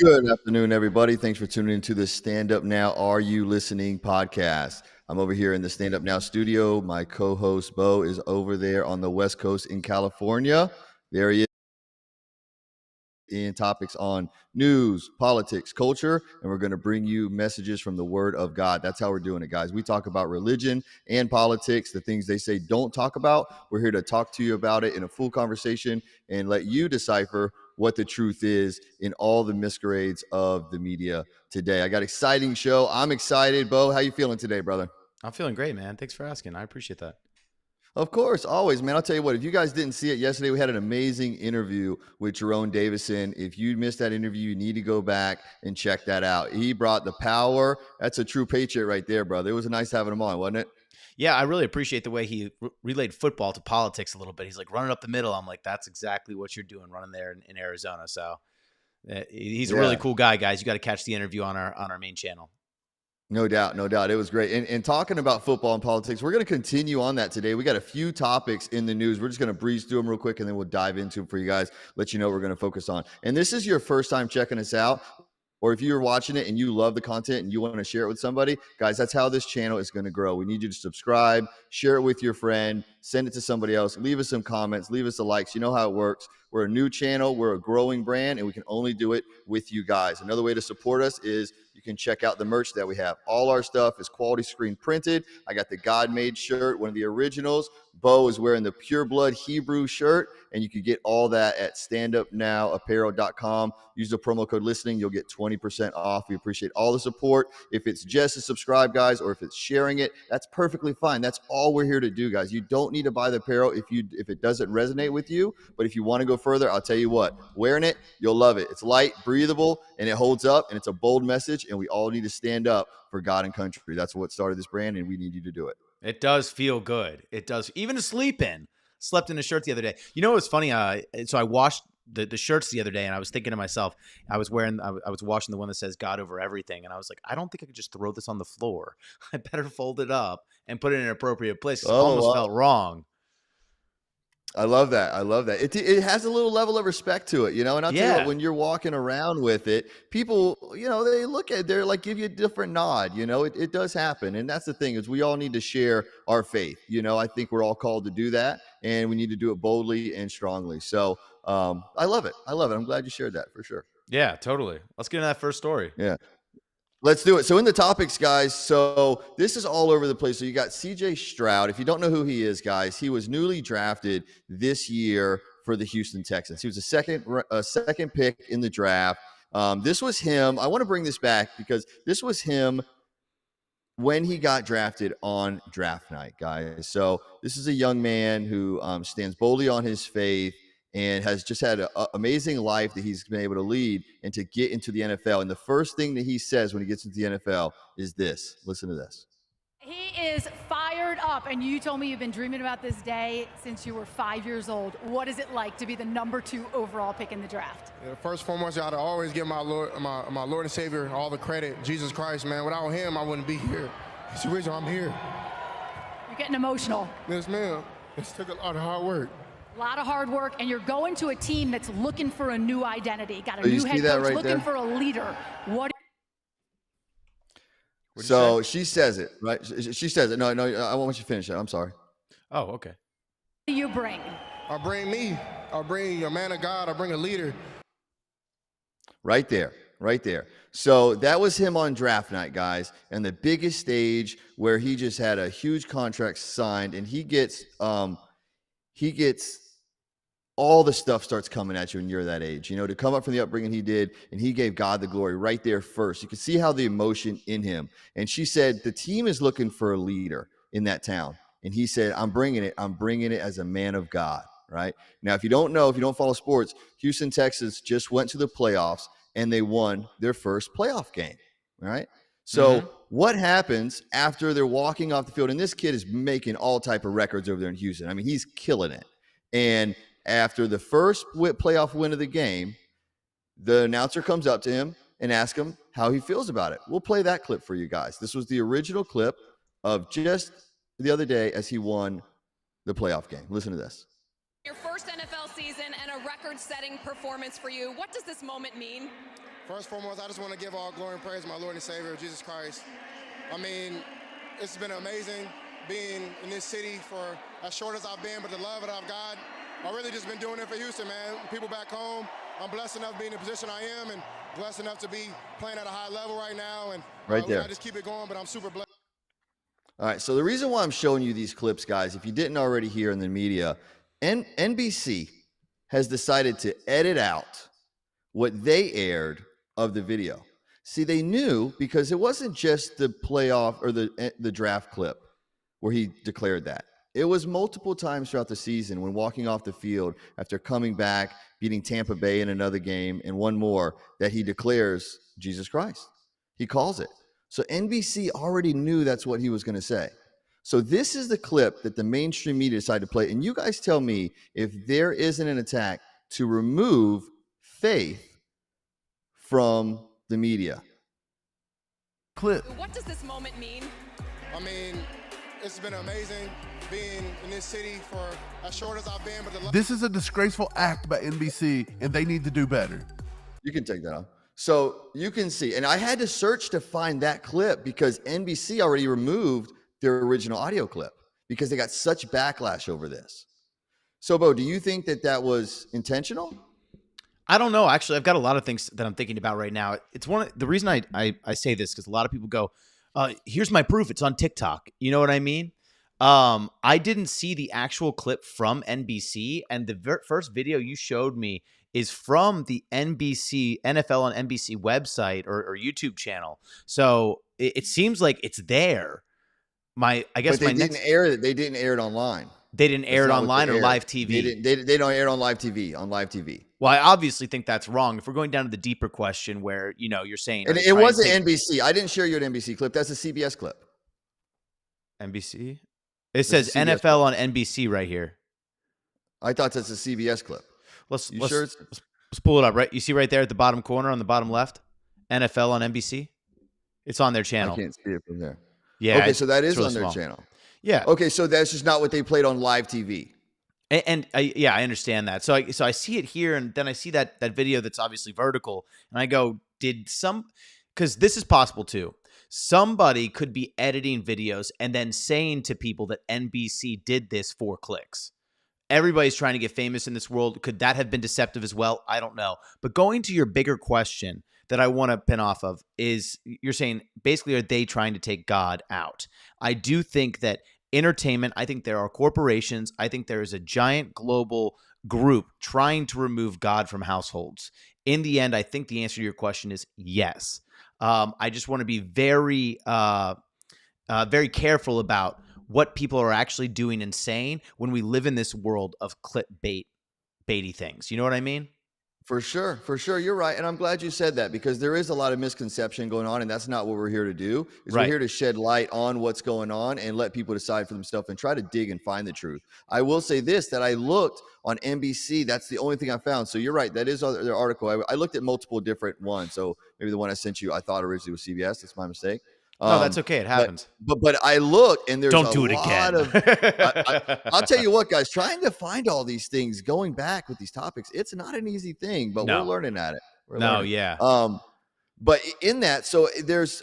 Good afternoon, everybody. Thanks for tuning into the Stand Up Now, Are You Listening podcast. I'm over here in the Stand Up Now studio. My co-host, Bo, is over there on the West Coast in California. There he is in topics on news, politics, culture, and we're going to bring you messages from the Word of God. That's how we're doing it, guys. We talk about religion and politics, the things they say don't talk about. We're here to talk to you about it in a full conversation and let you decipher what the truth is in all the masquerades of the media today. I got an exciting show. I'm excited. Bo, how you feeling today, brother? I'm feeling great, man. Thanks for asking. I appreciate that. Of course, always, man. I'll tell you what, if you guys didn't see it yesterday, we had an amazing interview with Jerome Davison. If you missed that interview, you need to go back and check that out. He brought the power. That's a true patriot right there, brother. It was nice having him on, wasn't it? Yeah, I really appreciate the way he relayed football to politics a little bit. He's like running up the middle. I'm like, that's exactly what you're doing running there in Arizona. So he's a really cool guy, guys. You got to catch the interview on our main channel. No doubt, no doubt. It was great. And talking about football and politics, we're going to continue on that today. We got a few topics in the news. We're just going to breeze through them real quick, and then we'll dive into them for you guys, let you know what we're going to focus on. And this is your first time checking us out, or if you're watching it and you love the content and you want to share it with somebody, guys, that's how this channel is going to grow. We need you to subscribe, share it with your friend, send it to somebody else, leave us some comments, leave us a likes. You know how it works. We're a new channel. We're a growing brand, and we can only do it with you guys. Another way to support us is you can check out the merch that we have. All our stuff is quality screen printed. I got the God Made shirt, one of the originals. Bo is wearing the Pure Blood Hebrew shirt, and you can get all that at standupnowapparel.com. Use the promo code listening. You'll get 20% off. We appreciate all the support. If it's just a subscribe, guys, or if it's sharing it, that's perfectly fine. That's all we're here to do, guys. You don't need to buy the apparel if it doesn't resonate with you. But if you want to go further, I'll tell you what, wearing it, you'll love it. It's light, breathable, and it holds up, and it's a bold message, and we all need to stand up for God and country. That's what started this brand, and we need you to do it. It does feel good. It does. Even to sleep in. Slept in a shirt the other day. You know what's funny? So I washed the shirts the other day, and I was thinking to myself, I was washing the one that says God over everything, and I was like, I don't think I could just throw this on the floor. I better fold it up and put it in an appropriate place. It almost felt wrong. I love that. I love that. It has a little level of respect to it, you know, and I'll tell you what, when you're walking around with it, people, you know, they look at it, they're like, give you a different nod, you know, it does happen. And that's the thing is we all need to share our faith. You know, I think we're all called to do that, and we need to do it boldly and strongly. So I love it. I love it. I'm glad you shared that for sure. Yeah, totally. Let's get into that first story. Yeah. Let's do it. So in the topics, guys, so this is all over the place. So you got CJ Stroud. If you don't know who he is, guys, he was newly drafted this year for the Houston Texans. He was a second pick in the draft. This was him. I want to bring this back because this was him when he got drafted on draft night, guys. So this is a young man who stands boldly on his faith and has just had an amazing life that he's been able to lead and to get into the NFL. And the first thing that he says when he gets into the NFL is this. Listen to this. He is fired up, and you told me you've been dreaming about this day since you were 5 years old. What is it like to be the number 2 overall pick in the draft? Yeah, first and foremost, I ought to always give my Lord and Savior all the credit, Jesus Christ, man. Without him, I wouldn't be here. It's the reason I'm here. You're getting emotional. Yes, ma'am. It's took a lot of hard work. A lot of hard work, and you're going to a team that's looking for a new identity. Got a new head coach, looking for a leader. So she says it, right? She says it. No, I want you to finish it. I'm sorry. Oh, okay. What do you bring? I bring me. I bring a man of God. I bring a leader. Right there. So that was him on draft night, guys, and the biggest stage where he just had a huge contract signed, and he gets all the stuff starts coming at you when you're that age, you know, to come up from the upbringing he did, and he gave God the glory right there first. You can see how the emotion in him. And she said the team is looking for a leader in that town. And he said, I'm bringing it as a man of God, right? Now, if you don't follow sports, Houston, Texas just went to the playoffs, and they won their first playoff game, right? So what happens after they're walking off the field? And this kid is making all type of records over there in Houston. I mean, he's killing it. And after the first playoff win of the game, the announcer comes up to him and asks him how he feels about it. We'll play that clip for you guys. This was the original clip of just the other day as he won the playoff game. Listen to this. Your first NFL season and a record-setting performance for you. What does this moment mean? First and foremost, I just want to give all glory and praise to my Lord and Savior, Jesus Christ. I mean, it's been amazing being in this city for as short as I've been, but the love that I've got, I've really just been doing it for Houston, man. People back home, I'm blessed enough to be in the position I am and blessed enough to be playing at a high level right now. And Right there. I just keep it going, but I'm super blessed. All right, so the reason why I'm showing you these clips, guys, if you didn't already hear in the media, NBC has decided to edit out what they aired of the video. See, they knew because it wasn't just the playoff or the draft clip where he declared that. It was multiple times throughout the season when walking off the field after coming back, beating Tampa Bay in another game and one more, that he declares Jesus Christ. He calls it. So NBC already knew that's what he was going to say. So this is the clip that the mainstream media decided to play. And you guys tell me if there isn't an attack to remove faith from the media. Clip. What does this moment mean? I mean, it's been amazing being in this city for as short as I've been. But This is a disgraceful act by NBC, and they need to do better. You can take that off. So you can see, and I had to search to find that clip because NBC already removed their original audio clip because they got such backlash over this. So, Bo, do you think that that was intentional? I don't know. Actually, I've got a lot of things that I'm thinking about right now. It's the reason I say this because a lot of people go, here's my proof. It's on TikTok. You know what I mean? I didn't see the actual clip from NBC, and the first video you showed me is from the NFL on NBC website or YouTube channel. So it seems like it's there. I guess but they didn't air it. They didn't air it online. They didn't air it online or live TV. They don't air it on live TV. On live TV. Well, I obviously think that's wrong. If we're going down to the deeper question, where you're saying, and it wasn't NBC. I didn't share you an NBC clip. That's a CBS clip. NBC. It says NFL on NBC right here. I thought that's a CBS clip. Let's pull it up. Right, you see right there at the bottom corner on the bottom left, NFL on NBC. It's on their channel. I can't see it from there. Yeah. Okay, so that is really on their small. channel. Yeah. Okay, so that's just not what they played on live TV. And I understand that. So I see it here, and then I see that video that's obviously vertical, and I go, because this is possible too. Somebody could be editing videos and then saying to people that NBC did this for clicks. Everybody's trying to get famous in this world. Could that have been deceptive as well? I don't know. But going to your bigger question that I want to pin off of is you're saying basically, are they trying to take God out? I do think that entertainment, I think there are corporations. I think there is a giant global group trying to remove God from households. In the end, I think the answer to your question is yes. I just want to be very, very careful about what people are actually doing and saying when we live in this world of clickbaity things. You know what I mean? For sure. You're right. And I'm glad you said that because there is a lot of misconception going on, and that's not what we're here to do. We're here to shed light on what's going on and let people decide for themselves and try to dig and find the truth. I will say this, that I looked on NBC. That's the only thing I found. So you're right. That is their article. I looked at multiple different ones. So maybe the one I sent you, I thought originally was CBS. That's my mistake. No, that's okay. It happens. But I looked, and there's Don't do it again. I'll tell you what, guys, trying to find all these things, going back with these topics, it's not an easy thing, but we're learning at it. But in that, so there's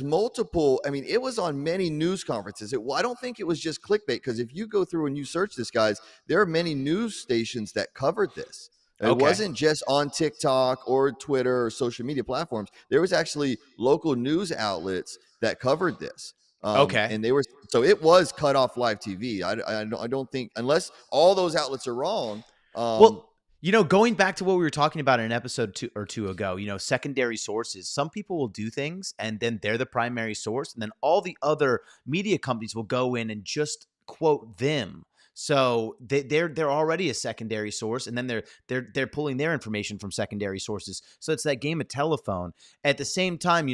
multiple. I mean, it was on many news conferences. I don't think it was just clickbait, because if you go through and you search this, guys, there are many news stations that covered this. It wasn't just on TikTok or Twitter or social media platforms. There was actually local news outlets that covered this. And they were, so it was cut off live TV. I don't think, unless all those outlets are wrong. Going back to what we were talking about in an episode two ago, secondary sources. Some people will do things and then they're the primary source, and then all the other media companies will go in and just quote them. So they're already a secondary source, and then they're pulling their information from secondary sources. So it's that game of telephone. At the same time,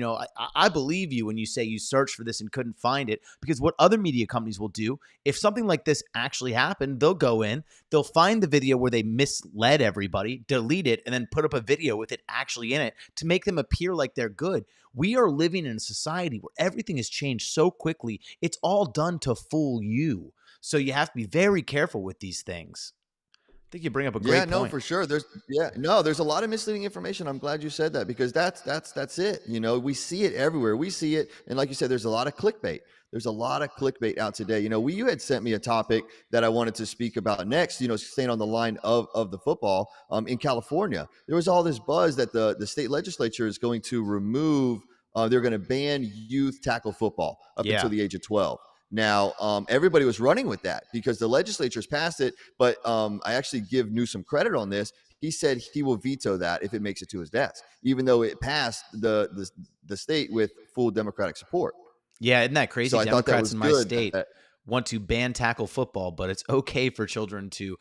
I believe you when you say you searched for this and couldn't find it, because what other media companies will do, if something like this actually happened, they'll go in, they'll find the video where they misled everybody, delete it, and then put up a video with it actually in it to make them appear like they're good. We are living in a society where everything has changed so quickly. It's all done to fool you. So you have to be very careful with these things. think you bring up a Yeah, great no, point. for sure. There's a lot of misleading information. I'm glad you said that because that's it. We see it everywhere. We see it, and like you said, there's a lot of clickbait. There's a lot of clickbait out today. You had sent me a topic that I wanted to speak about next. Staying on the line of the football. In California, there was all this buzz that the state legislature is going to remove. They're going to ban youth tackle football up Yeah. until the age of 12. Now, everybody was running with that because the legislature's passed it. But I actually give Newsom credit on this. He said he will veto that if it makes it to his desk, even though it passed the state with full Democratic support. Yeah, isn't that crazy? So I thought that Democrats was in my good. state want to ban tackle football, but it's okay for children to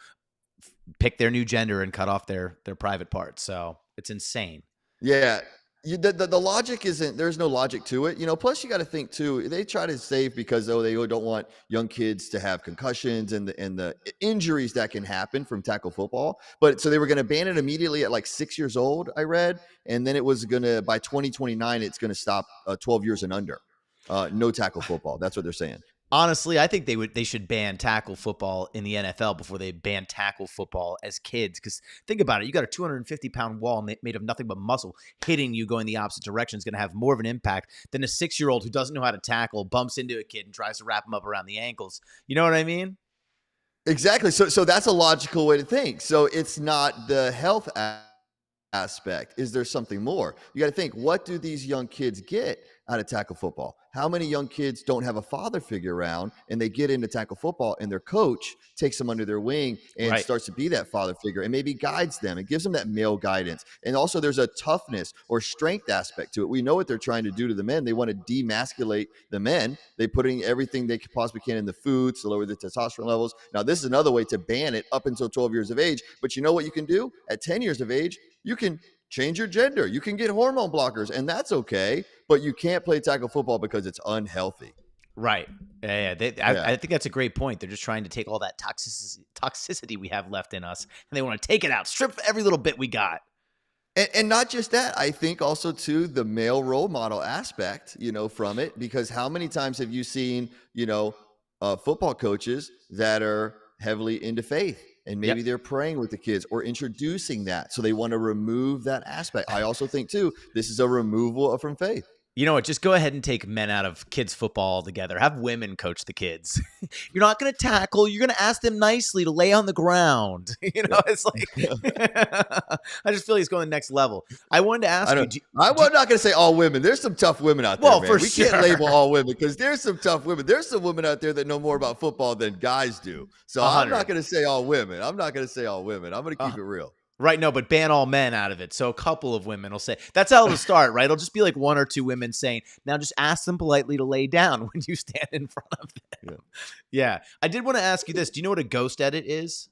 pick their new gender and cut off their private parts. So it's insane. Yeah. The logic isn't, there's no logic to it. Plus you got to think too, they try to save because they don't want young kids to have concussions and the injuries that can happen from tackle football. But so they were going to ban it immediately at like 6 years old, I read. And then it was going to, by 2029, it's going to stop 12 years and under. No tackle football. That's what they're saying. Honestly, I think they should ban tackle football in the NFL before they ban tackle football as kids. Because think about it, you got a 250-pound wall made of nothing but muscle hitting you going the opposite direction is going to have more of an impact than a 6-year-old who doesn't know how to tackle, bumps into a kid and tries to wrap him up around the ankles. You know what I mean? Exactly. So that's a logical way to think. So it's not the health aspect. Is there something more? You got to think, what do these young kids get out of tackle football? How many young kids don't have a father figure around and they get into tackle football and their coach takes them under their wing and Right. starts to be that father figure and maybe guides them and gives them that male guidance. And also there's a toughness or strength aspect to it. We know what they're trying to do to the men. They want to demasculate the men. They put in everything they possibly can in the foods to lower the testosterone levels. Now, this is another way to ban it up until 12 years of age. But you know what you can do? At 10 years of age, you can change your gender. You can get hormone blockers, and that's okay. But you can't play tackle football because it's unhealthy. Right. Yeah. I think that's a great point. They're just trying to take all that toxicity we have left in us, and they want to take it out, strip every little bit we got. And not just that, I think also too the male role model aspect, from it, because how many times have you seen, football coaches that are heavily into faith and maybe they're praying with the kids or introducing that. So they want to remove that aspect. I also think too, this is a removal from faith. You know what? Just go ahead and take men out of kids football altogether. Have women coach the kids. You're not going to tackle. You're going to ask them nicely to lay on the ground. It's like I just feel he's going next level. I wanted to ask you. I'm not going to say all women. There's some tough women out there. Well, man. for We sure. can't label all women because there's some tough women. There's some women out there that know more about football than guys do. So 100. I'm not going to say all women. I'm going to keep it real. Right, no, but ban all men out of it. So a couple of women will say, that's how it'll start, right? It'll just be like one or two women saying, now just ask them politely to lay down when you stand in front of them. Yeah. I did want to ask you this. Do you know what a ghost edit is?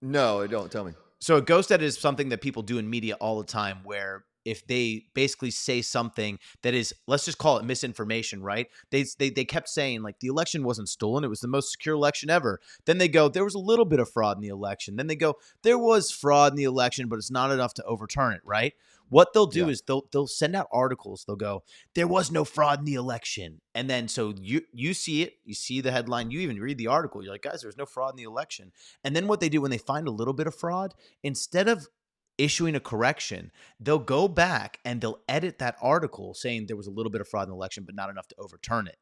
No, I don't. Tell me. So a ghost edit is something that people do in media all the time where if they basically say something that is, let's just call it misinformation, right? They kept saying like the election wasn't stolen. It was the most secure election ever. Then they go, there was a little bit of fraud in the election. Then they go, there was fraud in the election, but it's not enough to overturn it, right? What they'll do is they'll send out articles. They'll go, there was no fraud in the election. And then so you see it, you see the headline, you even read the article. You're like, guys, there's no fraud in the election. And then what they do when they find a little bit of fraud, instead of issuing a correction, they'll go back and they'll edit that article saying there was a little bit of fraud in the election, but not enough to overturn it.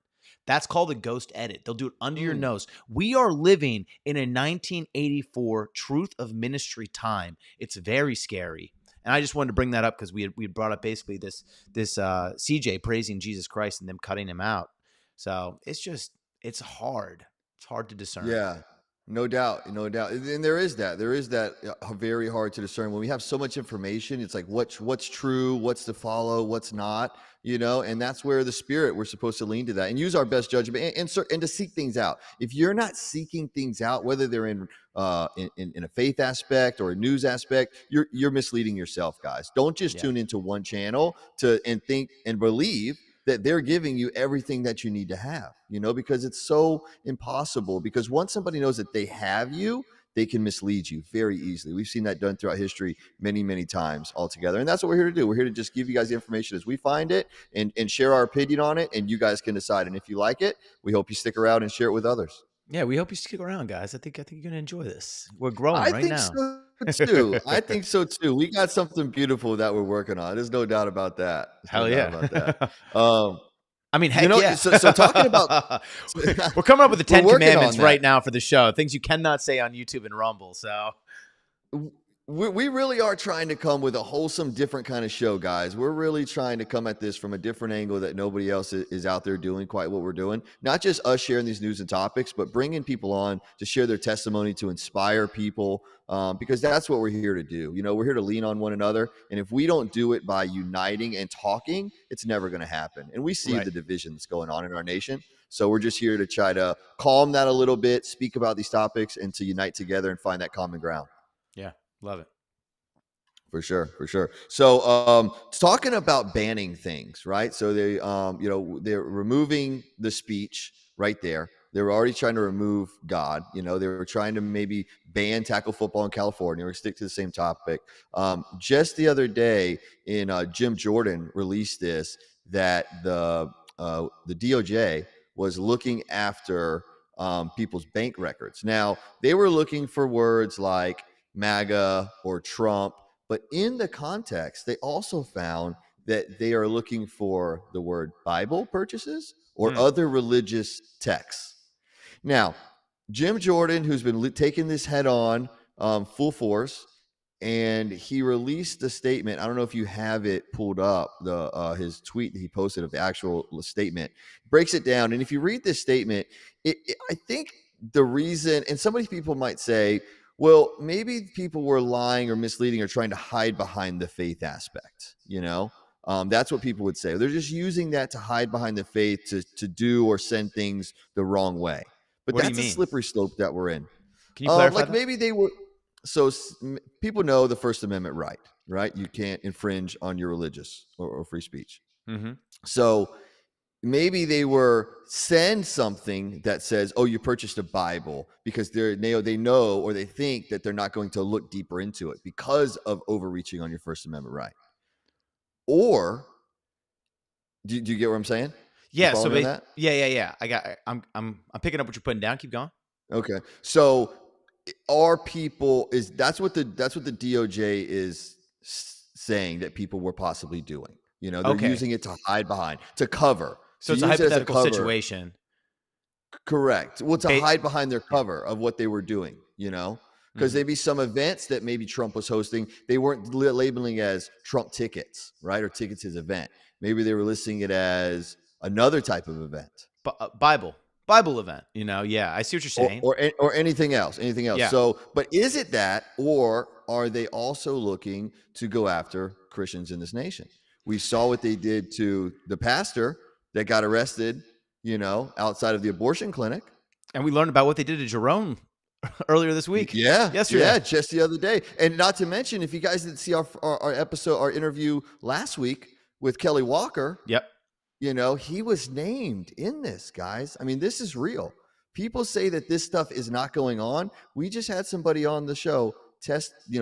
That's called a ghost edit. They'll do it under your nose. We are living in a 1984 truth of ministry time. It's very scary. And I just wanted to bring that up because we had brought up basically this CJ praising Jesus Christ and them cutting him out. So it's hard. It's hard to discern. Yeah. No doubt. And there is that very hard to discern when we have so much information. It's like, what's true, what's to follow, what's not, and that's where the Spirit, we're supposed to lean to that and use our best judgment and to seek things out. If you're not seeking things out, whether they're in a faith aspect or a news aspect, you're misleading yourself, guys. Don't just tune into one channel and think and believe that they're giving you everything that you need to have, because it's so impossible. Because once somebody knows that they have you, they can mislead you very easily. We've seen that done throughout history many, many times altogether. And that's what we're here to do. We're here to just give you guys the information as we find it and share our opinion on it. And you guys can decide. And if you like it, we hope you stick around and share it with others. Yeah, we hope you stick around, guys. I think you're gonna enjoy this. We're growing I right think now. so too. I think so too. We got something beautiful that we're working on. There's no doubt about that. There's no Hell doubt yeah. about that. Um, I mean, you heck know, yeah. so talking about, We're coming up with the we're 10 working on commandments that. right now for the show. Things you cannot say on YouTube and Rumble. So We really are trying to come with a wholesome, different kind of show, guys. We're really trying to come at this from a different angle that nobody else is out there doing quite what we're doing. Not just us sharing these news and topics, but bringing people on to share their testimony, to inspire people, because that's what we're here to do. You know, we're here to lean on one another. And if we don't do it by uniting and talking, it's never going to happen. And we see Right. the division that's going on in our nation. So we're just here to try to calm that a little bit, speak about these topics, and to unite together and find that common ground. yeah, love it. For sure, for sure. So, talking about banning things, right? So they, they're removing the speech right there. They were already trying to remove God. You know, they were trying to maybe ban tackle football in California. We're stick to the same topic. Just the other day, Jim Jordan released this that the DOJ was looking after people's bank records. Now they were looking for words like MAGA or Trump. But in the context, they also found that they are looking for the word Bible purchases or other religious texts. Now, Jim Jordan, who's been taking this head on full force, and he released a statement. I don't know if you have it pulled up, his tweet that he posted of the actual statement, breaks it down. And if you read this statement, I think the reason, and some of these people might say, well, maybe people were lying or misleading or trying to hide behind the faith aspect. You know, that's what people would say. They're just using that to hide behind the faith to do or send things the wrong way. But What do you that's a mean? slippery slope that we're in. Can you clarify Like that? maybe they were. So people know the First Amendment right? You can't infringe on your religious or free speech. Mm-hmm. So maybe they were send something that says, "Oh, you purchased a Bible," because they know or they think that they're not going to look deeper into it because of overreaching on your First Amendment right. Or do you get what I'm saying? Yeah. You So follow me on that? yeah. I'm picking up what you're putting down. Keep going. Okay. So are people that's what the DOJ is saying that people were possibly doing. You know, they're Okay. using it to hide behind, to cover. So it's a use it as hypothetical cover. situation. Correct. Well, to Ba- hide behind their cover of what they were doing, you know, because maybe some events that maybe Trump was hosting, they weren't labeling as Trump tickets, right? Or tickets his event. Maybe they were listing it as another type of event. Bible event. You know, yeah. I see what you're saying. Or anything else. Yeah. So, but is it that, or are they also looking to go after Christians in this nation? We saw what they did to the pastor that got arrested, you know, outside of the abortion clinic. And we learned about what they did to Jerome earlier this week. Yesterday. Yeah, just the other day. And not to mention, if you guys didn't see our interview last week with Kelly Walker, Yep. you know, he was named in this, guys. I mean, this is real. People say that this stuff is not going on. We just had somebody on the show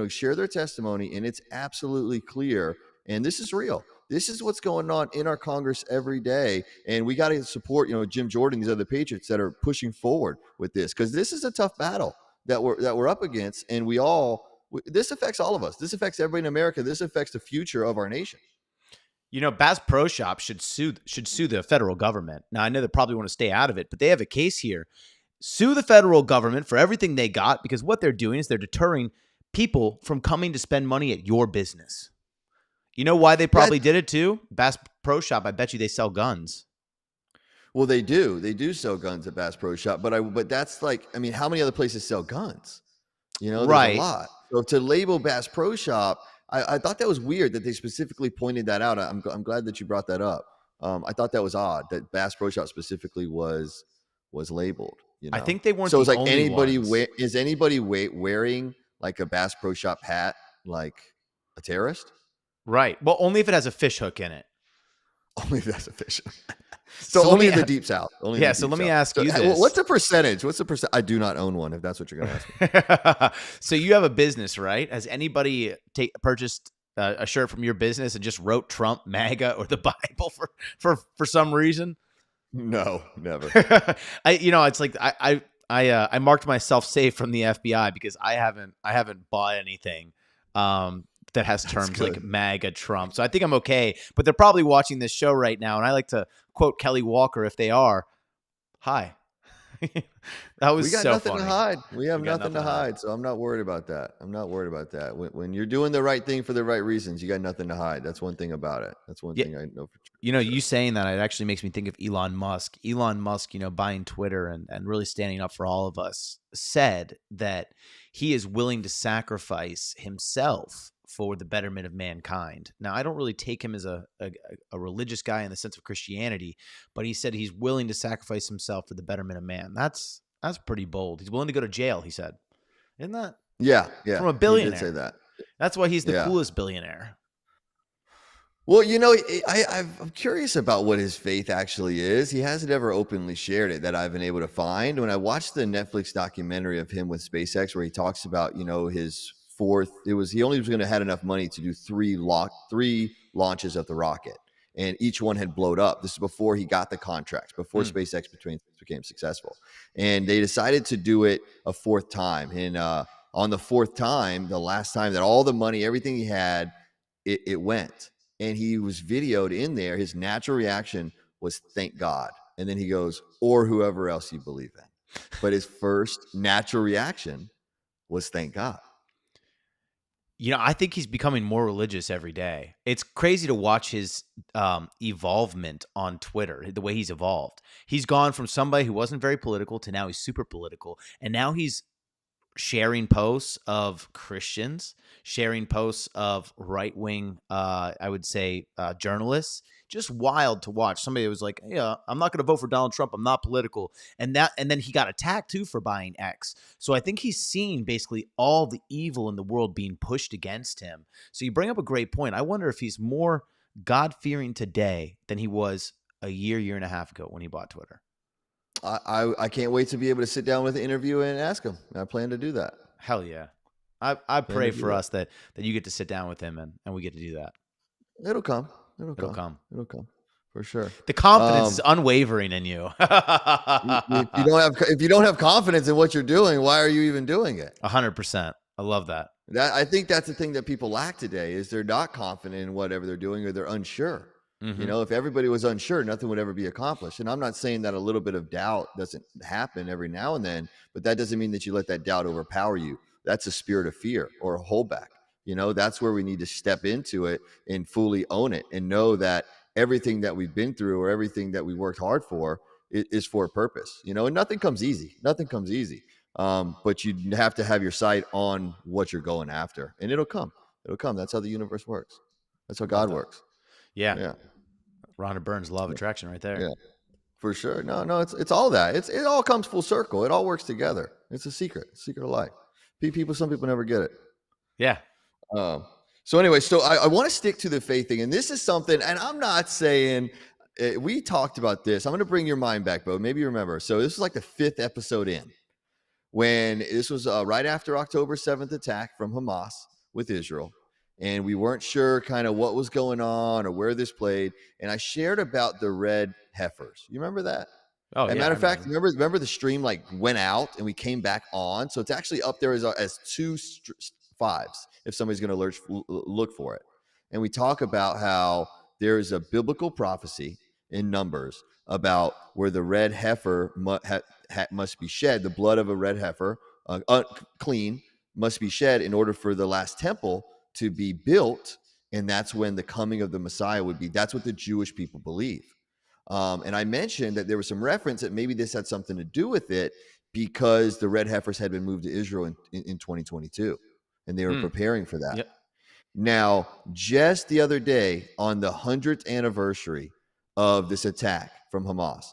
share their testimony, and it's absolutely clear. And this is real. This is what's going on in our Congress every day. And we got to support, Jim Jordan, these other patriots that are pushing forward with this, because this is a tough battle that we're up against. And this affects all of us. This affects everybody in America. This affects the future of our nation. You know, Bass Pro Shop should sue the federal government. Now, I know they probably want to stay out of it, but they have a case here. Sue the federal government for everything they got, because what they're doing is they're deterring people from coming to spend money at your business. You know why they probably did it too? Bass Pro Shop, I bet you they sell guns. Well, they do. They do sell guns at Bass Pro Shop, but that's like, I mean, how many other places sell guns? You know, there's Right. a lot. So to label Bass Pro Shop, I thought that was weird that they specifically pointed that out. I'm glad that you brought that up. I thought that was odd that Bass Pro Shop specifically was labeled. You know? I think they weren't. So the it's like only anybody ones. is anybody wearing like a Bass Pro Shop hat like a terrorist? Right. Well, only if it has a fish hook in it. Only if that's a fish. So let only me in the deep south. Only in Yeah, the so deep let me south. ask you this. What's the percentage? I do not own one, if that's what you're going to ask me. So you have a business, right? Has anybody purchased a shirt from your business and just wrote Trump, MAGA, or the Bible for some reason? No, never. It's like I marked myself safe from the FBI because I haven't bought anything that has terms like good. MAGA Trump. So I think I'm okay. But they're probably watching this show right now, and I like to quote Kelly Walker if they are. Hi. That was We got so nothing to funny. hide. We have We got nothing to hide. So I'm not worried about that. I'm not worried about that. When you're doing the right thing for the right reasons, you got nothing to hide. That's one thing about it. That's one Yeah. thing I know for You know, sure. you saying that, it actually makes me think of Elon Musk. Elon Musk, buying Twitter and really standing up for all of us, said that he is willing to sacrifice himself for the betterment of mankind. Now, I don't really take him as a religious guy in the sense of Christianity, but he said he's willing to sacrifice himself for the betterment of man. That's pretty bold. He's willing to go to jail, he said. Isn't that Yeah. from a He billionaire? did say that. That's why he's the Yeah. coolest billionaire. Well, I'm curious about what his faith actually is. He hasn't ever openly shared it that I've been able to find. When I watched the Netflix documentary of him with SpaceX, where he talks about, his fourth, he only was going to had enough money to do three launches of the rocket, and each one had blown up. This is before he got the contracts, before SpaceX became successful, and they decided to do it a fourth time. And on the fourth time, the last time that all the money, everything he had, it went. And he was videoed in there. His natural reaction was, thank God. And then he goes, or whoever else you believe in. But his first natural reaction was, thank God. I think he's becoming more religious every day. It's crazy to watch his evolvement on Twitter, the way he's evolved. He's gone from somebody who wasn't very political to now he's super political. And now he's sharing posts of Christians, sharing posts of right-wing, I would say, journalists. Just wild to watch. Somebody was like, "Yeah, I'm not going to vote for Donald Trump. I'm not political." And then he got attacked too for buying X. So I think he's seen basically all the evil in the world being pushed against him. So you bring up a great point. I wonder if he's more God-fearing today than he was a year and a half ago when he bought Twitter. I can't wait to be able to sit down with the interview and ask him. I plan to do that. Hell yeah. I pray for us that you get to sit down with him and we get to do that. It'll come. It'll come for sure. The confidence is unwavering in you. If you don't have confidence in what you're doing, why are you even doing it? 100%. I love that. I think that's the thing that people lack today is they're not confident in whatever they're doing, or they're unsure. Mm-hmm. If everybody was unsure, nothing would ever be accomplished. And I'm not saying that a little bit of doubt doesn't happen every now and then, but that doesn't mean that you let that doubt overpower you. That's a spirit of fear or a holdback. That's where we need to step into it and fully own it and know that everything that we've been through or everything that we worked hard for is for a purpose, and nothing comes easy. But you have to have your sight on what you're going after, and it'll come. That's how the universe works. That's how God works. Yeah. Rhonda Byrne's law of attraction right there. Yeah, for sure. No, it's all that. It all comes full circle. It all works together. It's a secret of life. Some people never get it. Yeah. So anyway, I want to stick to the faith thing, and this is something, and I'm not saying we talked about this. I'm going to bring your mind back, Bo. Maybe you remember. So this is like the 5th episode in, when this was right after October 7th attack from Hamas with Israel. And we weren't sure kind of what was going on or where this played. And I shared about the red heifers. You remember that? Oh, as a matter of fact, remember the stream went out and we came back on. So it's actually up there as 2 5s if somebody's going to look for it. And we talk about how there is a biblical prophecy in Numbers about where the red heifer must be shed. The blood of a red heifer, clean, must be shed in order for the last temple to be built, and that's when the coming of the Messiah would be. That's what the Jewish people believe. And I mentioned that there was some reference that maybe this had something to do with it because the red heifers had been moved to Israel in 2022, and they were preparing for that. Yep. Now, just the other day, on the 100th anniversary of this attack from Hamas,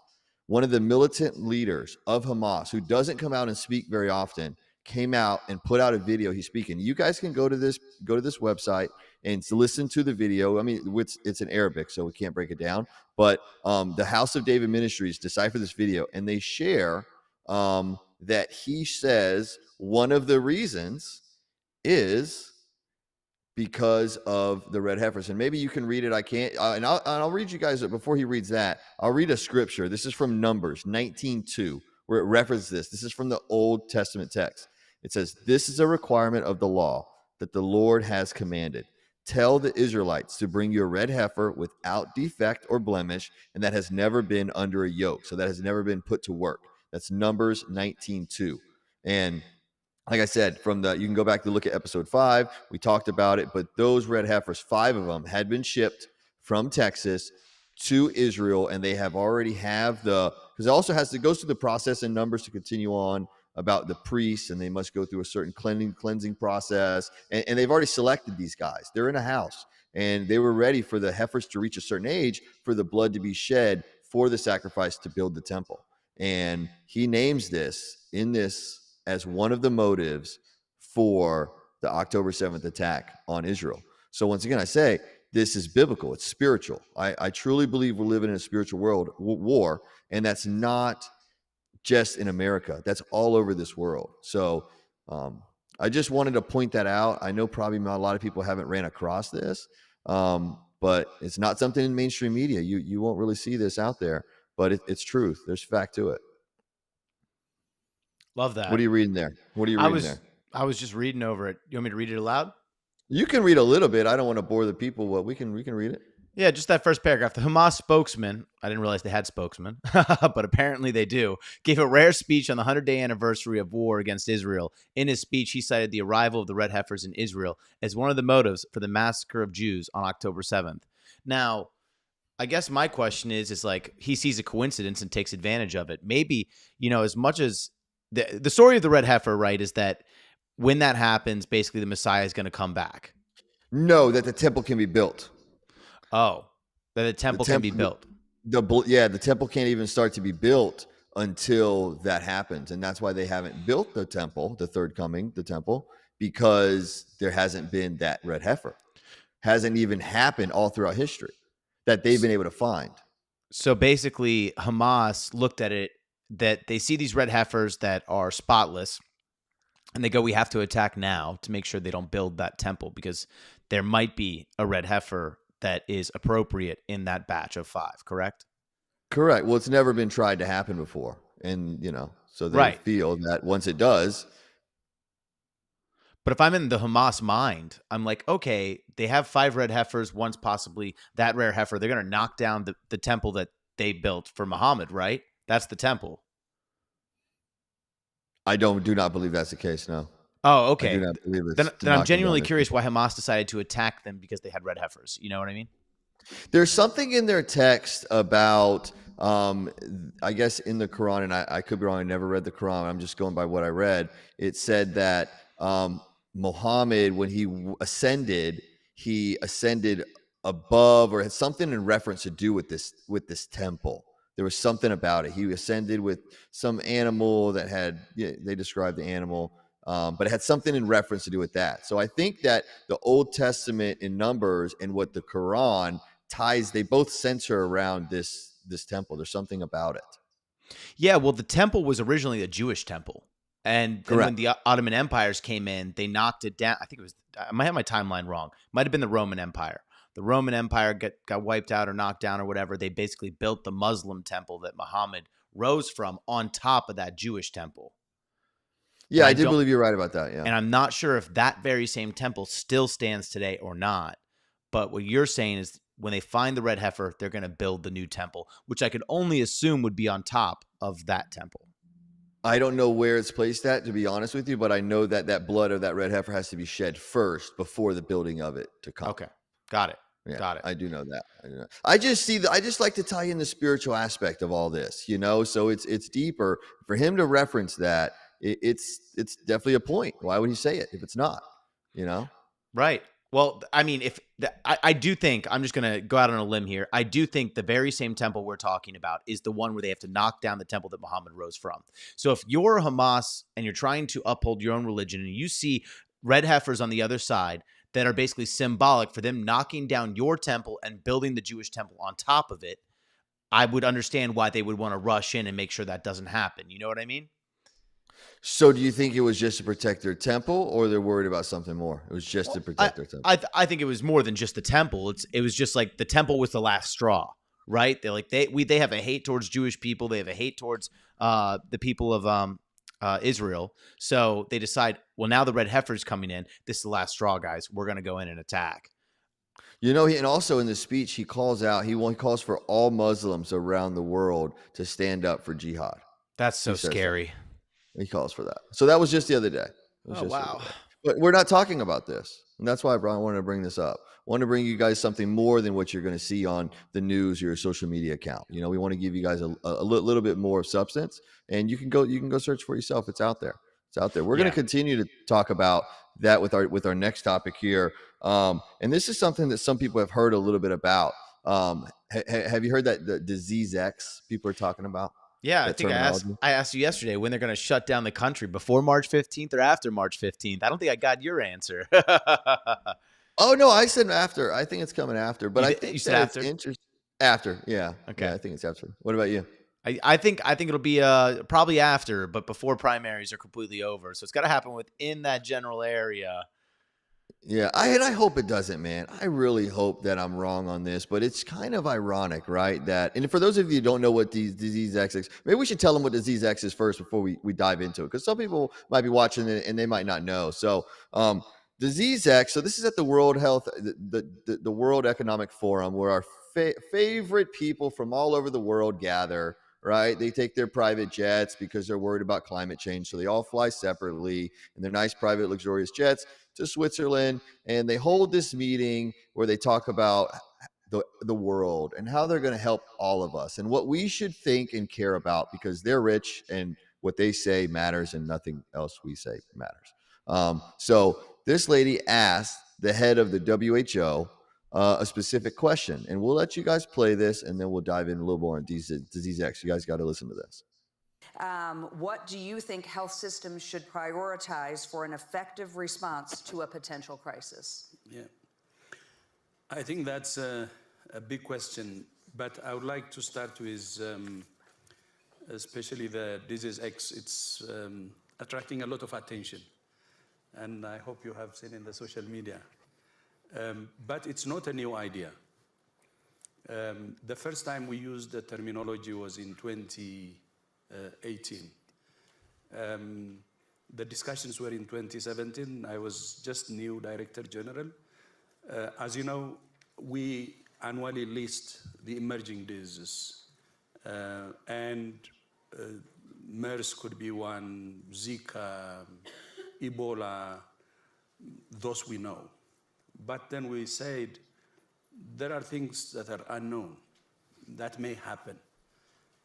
one of the militant leaders of Hamas, who doesn't come out and speak very often, came out and put out a video. He's speaking. You guys can go to this website and listen to the video. I mean, it's in Arabic, so we can't break it down. But the House of David Ministries deciphered this video, and they share that he says one of the reasons is because of the red heifers. And maybe you can read it. I can't. I'll read you guys before he reads that. I'll read a scripture. This is from Numbers 19:2. where it references this. This is from the Old Testament text. It says, "This is a requirement of the law that the Lord has commanded. Tell the Israelites to bring you a red heifer without defect or blemish, and that has never been under a yoke." So that has never been put to work. That's Numbers 19:2. And like I said, you can go back to look at episode 5. We talked about it, but those red heifers, 5 of them, had been shipped from Texas to Israel, and they have already because it also goes through the process in Numbers to continue on about the priests, and they must go through a certain cleansing process, and they've already selected these guys. They're in a house, and they were ready for the heifers to reach a certain age for the blood to be shed for the sacrifice to build the temple. And he names this as one of the motives for the October 7th attack on Israel. So once again, I say this is biblical. It's spiritual. I truly believe we're living in a spiritual war, and that's not just in America. That's all over this world. So I just wanted to point that out. I know probably a lot of people haven't ran across this, but it's not something in mainstream media. You won't really see this out there, but it's truth. There's fact to it. Love that. What are you reading there? I was just reading over it. You want me to read it aloud? You can read a little bit. I don't want to bore the people. Well, we can read it. Yeah, just that first paragraph. The Hamas spokesman, I didn't realize they had spokesmen, but apparently they do, gave a rare speech on the 100-day anniversary of war against Israel. In his speech, he cited the arrival of the red heifers in Israel as one of the motives for the massacre of Jews on October 7th. Now, I guess my question is like, he sees a coincidence and takes advantage of it. Maybe, as much as the story of the red heifer, right, is that when that happens, basically the Messiah is going to come back. No, that the temple can be built. Oh, that the temple can be built. The temple can't even start to be built until that happens. And that's why they haven't built the temple, the third coming, the temple, because there hasn't been that red heifer. Hasn't even happened all throughout history that they've been able to find. So basically, Hamas looked at it that they see these red heifers that are spotless, and they go, we have to attack now to make sure they don't build that temple, because there might be a red heifer that is appropriate in that batch of 5, correct? Correct. Well, it's never been tried to happen before. And, so they feel that once it does. But if I'm in the Hamas mind, I'm like, okay, they have 5 red heifers, once possibly that rare heifer. They're going to knock down the temple that they built for Muhammad, right? That's the temple. I do not believe that's the case, no. Oh, okay. I do not believe it's then I'm genuinely curious why Hamas decided to attack them because they had red heifers. You know what I mean? There's something in their text about, I guess in the Quran, and I could be wrong, I never read the Quran, I'm just going by what I read. It said that Muhammad, when he ascended above, or had something in reference to do with this temple. There was something about it. He ascended with some animal that had, they described the animal, but it had something in reference to do with that. So I think that the Old Testament in Numbers and what the Quran ties, they both center around this temple. There's something about it. Yeah, well, the temple was originally a Jewish temple. And then when the Ottoman empires came in, they knocked it down. I might have my timeline wrong. Might have been the Roman Empire. The Roman Empire got wiped out or knocked down or whatever. They basically built the Muslim temple that Muhammad rose from on top of that Jewish temple. Yeah, I do believe you're right about that. Yeah. And I'm not sure if that very same temple still stands today or not. But what you're saying is when they find the red heifer, they're going to build the new temple, which I could only assume would be on top of that temple. I don't know where it's placed at, to be honest with you, but I know that blood of that red heifer has to be shed first before the building of it to come. Okay. Got it. Yeah, Got it. I do know that. I just like to tie in the spiritual aspect of all this, so it's deeper. For him to reference that, it's definitely a point. Why would he say it if it's not, Right. Well, I mean, I do think, I'm just going to go out on a limb here. I do think the very same temple we're talking about is the one where they have to knock down the temple that Muhammad rose from. So if you're Hamas and you're trying to uphold your own religion and you see red heifers on the other side that are basically symbolic for them knocking down your temple and building the Jewish temple on top of it, I would understand why they would want to rush in and make sure that doesn't happen. You know what I mean? So do you think it was just to protect their temple, or they're worried about something more? It was just to protect their temple. I think it was more than just the temple. It was just like the temple was the last straw, right? They have a hate towards Jewish people. They have a hate towards the people of Israel. So they decide, well, now the red heifer's coming in. This is the last straw, guys. We're going to go in and attack. And also in the speech, he calls out, he calls for all Muslims around the world to stand up for jihad. That's so scary. He calls for that. So that was just the other day. Wow. But we're not talking about this. And that's why I wanted to bring this up. I want to bring you guys something more than what you're going to see on the news or your social media account. We want to give you guys a little bit more of substance, and you can go search for yourself. It's out there. We're going to continue to talk about that with our next topic here. And this is something that some people have heard a little bit about. Have you heard that the disease X people are talking about? Yeah, I think I asked you yesterday when they're going to shut down the country, before March 15th or after March 15th. I don't think I got your answer. Oh, no, I said after. I think it's coming after. But I think you said after? After, yeah. Okay. Yeah, I think it's after. What about you? I think it'll be probably after, but before primaries are completely over. So it's got to happen within that general area. Yeah, I hope it doesn't, man. I really hope that I'm wrong on this, but it's kind of ironic, right? And for those of you who don't know what disease X is, maybe we should tell them what disease X is first before we dive into it, because some people might be watching it and they might not know. So, disease X. So this is at the World Health, the World Economic Forum, where our favorite people from all over the world gather. Right? They take their private jets because they're worried about climate change. So they all fly separately in their nice, private, luxurious jets to Switzerland. And they hold this meeting where they talk about the world and how they're going to help all of us and what we should think and care about, because they're rich and what they say matters and nothing else we say matters. So this lady asked the head of the WHO a specific question, and we'll let you guys play this, and then we'll dive in a little more on disease X. You guys got to listen to this. What do you think health systems should prioritize for an effective response to a potential crisis? Yeah, I think that's a big question, but I would like to start with especially the disease X. It's attracting a lot of attention, and I hope you have seen in the social media. But it's not a new idea. The first time we used the terminology was in 2018. The discussions were in 2017. I was just new Director General. As you know, we annually list the emerging diseases. And MERS could be one, Zika, Ebola, those we know. But then we said, there are things that are unknown, that may happen.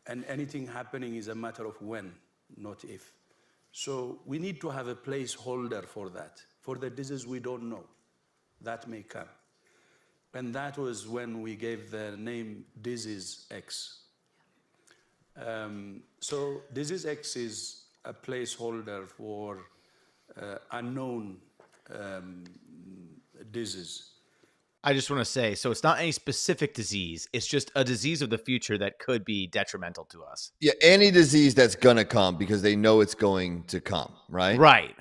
And anything happening is a matter of when, not if. So we need to have a placeholder for that, for the disease we don't know, that may come. And that was when we gave the name Disease X. So Disease X is a placeholder for unknown disease. I just want to say, so it's not any specific disease. It's just a disease of the future that could be detrimental to us. Yeah, any disease that's going to come because they know it's going to come, right? Right.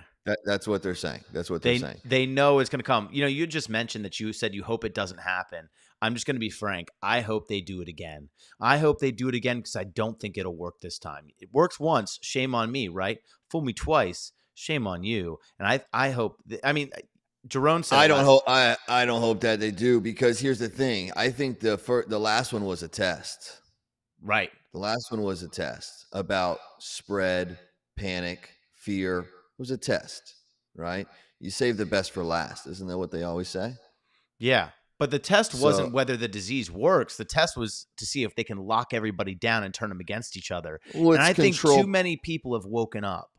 That's what they're saying. That's what they're saying. They know it's going to come. You just mentioned that you said you hope it doesn't happen. I'm just going to be frank. I hope they do it again. I hope they do it again because I don't think it'll work this time. It works once. Shame on me, right? Fool me twice. Shame on you. And I hope, Jerome said, I don't hope that they do, because here's the thing. I think the last one was a test. Right. The last one was a test about spread, panic, fear. It was a test, right? You save the best for last. Isn't that what they always say? Yeah. But the test wasn't whether the disease works. The test was to see if they can lock everybody down and turn them against each other. Well, and I think too many people have woken up.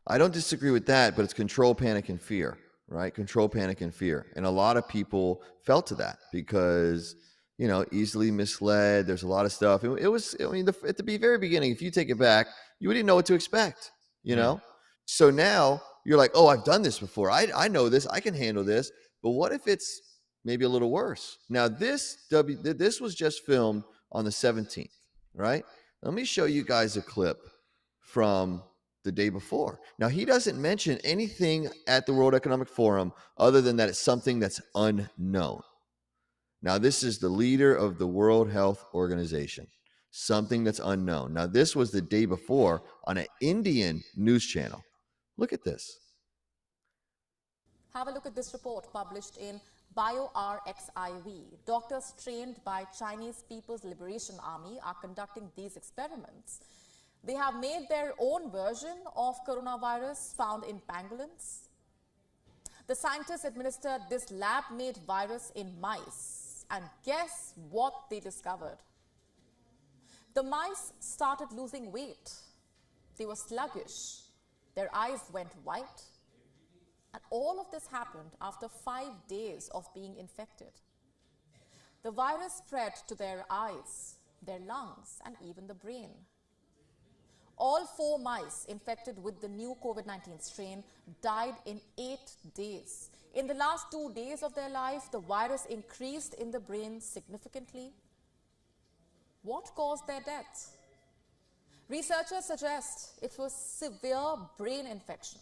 I don't disagree with that, but it's control, panic, and fear, right? Control, panic, and fear. And a lot of people fell to that because, easily misled. There's a lot of stuff. It was, at the very beginning, if you take it back, you wouldn't know what to expect, know? So now you're like, oh, I've done this before. I know this. I can handle this. But what if it's maybe a little worse? Now, this was just filmed on the 17th, right? Let me show you guys a clip from the day before. Now, he doesn't mention anything at the World Economic Forum other than that it's something that's unknown. Now, this is the leader of the World Health Organization, something that's unknown. Now, this was the day before on an Indian news channel. Look at this. Have a look at this report published in BioRxiv. Doctors trained by Chinese People's Liberation Army are conducting these experiments. They have made their own version of coronavirus found in pangolins. The scientists administered this lab-made virus in mice. And guess what they discovered? The mice started losing weight. They were sluggish. Their eyes went white. And all of this happened after 5 days of being infected. The virus spread to their eyes, their lungs, and even the brain. All 4 mice infected with the new COVID-19 strain died in 8 days. In the last 2 days of their life, the virus increased in the brain significantly. What caused their deaths? Researchers suggest it was severe brain infection.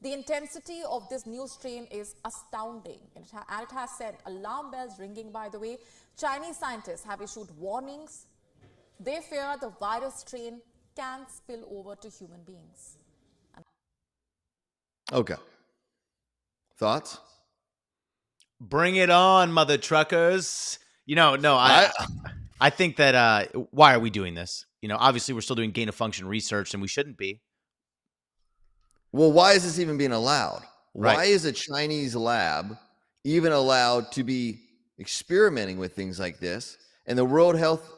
The intensity of this new strain is astounding, and it has sent alarm bells ringing, by the way. Chinese scientists have issued warnings. They fear the virus strain can spill over to human beings. Okay. Thoughts? Bring it on, mother truckers. I think that why are we doing this? Obviously we're still doing gain of function research, and we shouldn't be. Well, why is this even being allowed? Right. Why is a Chinese lab even allowed to be experimenting with things like this? And the World Health,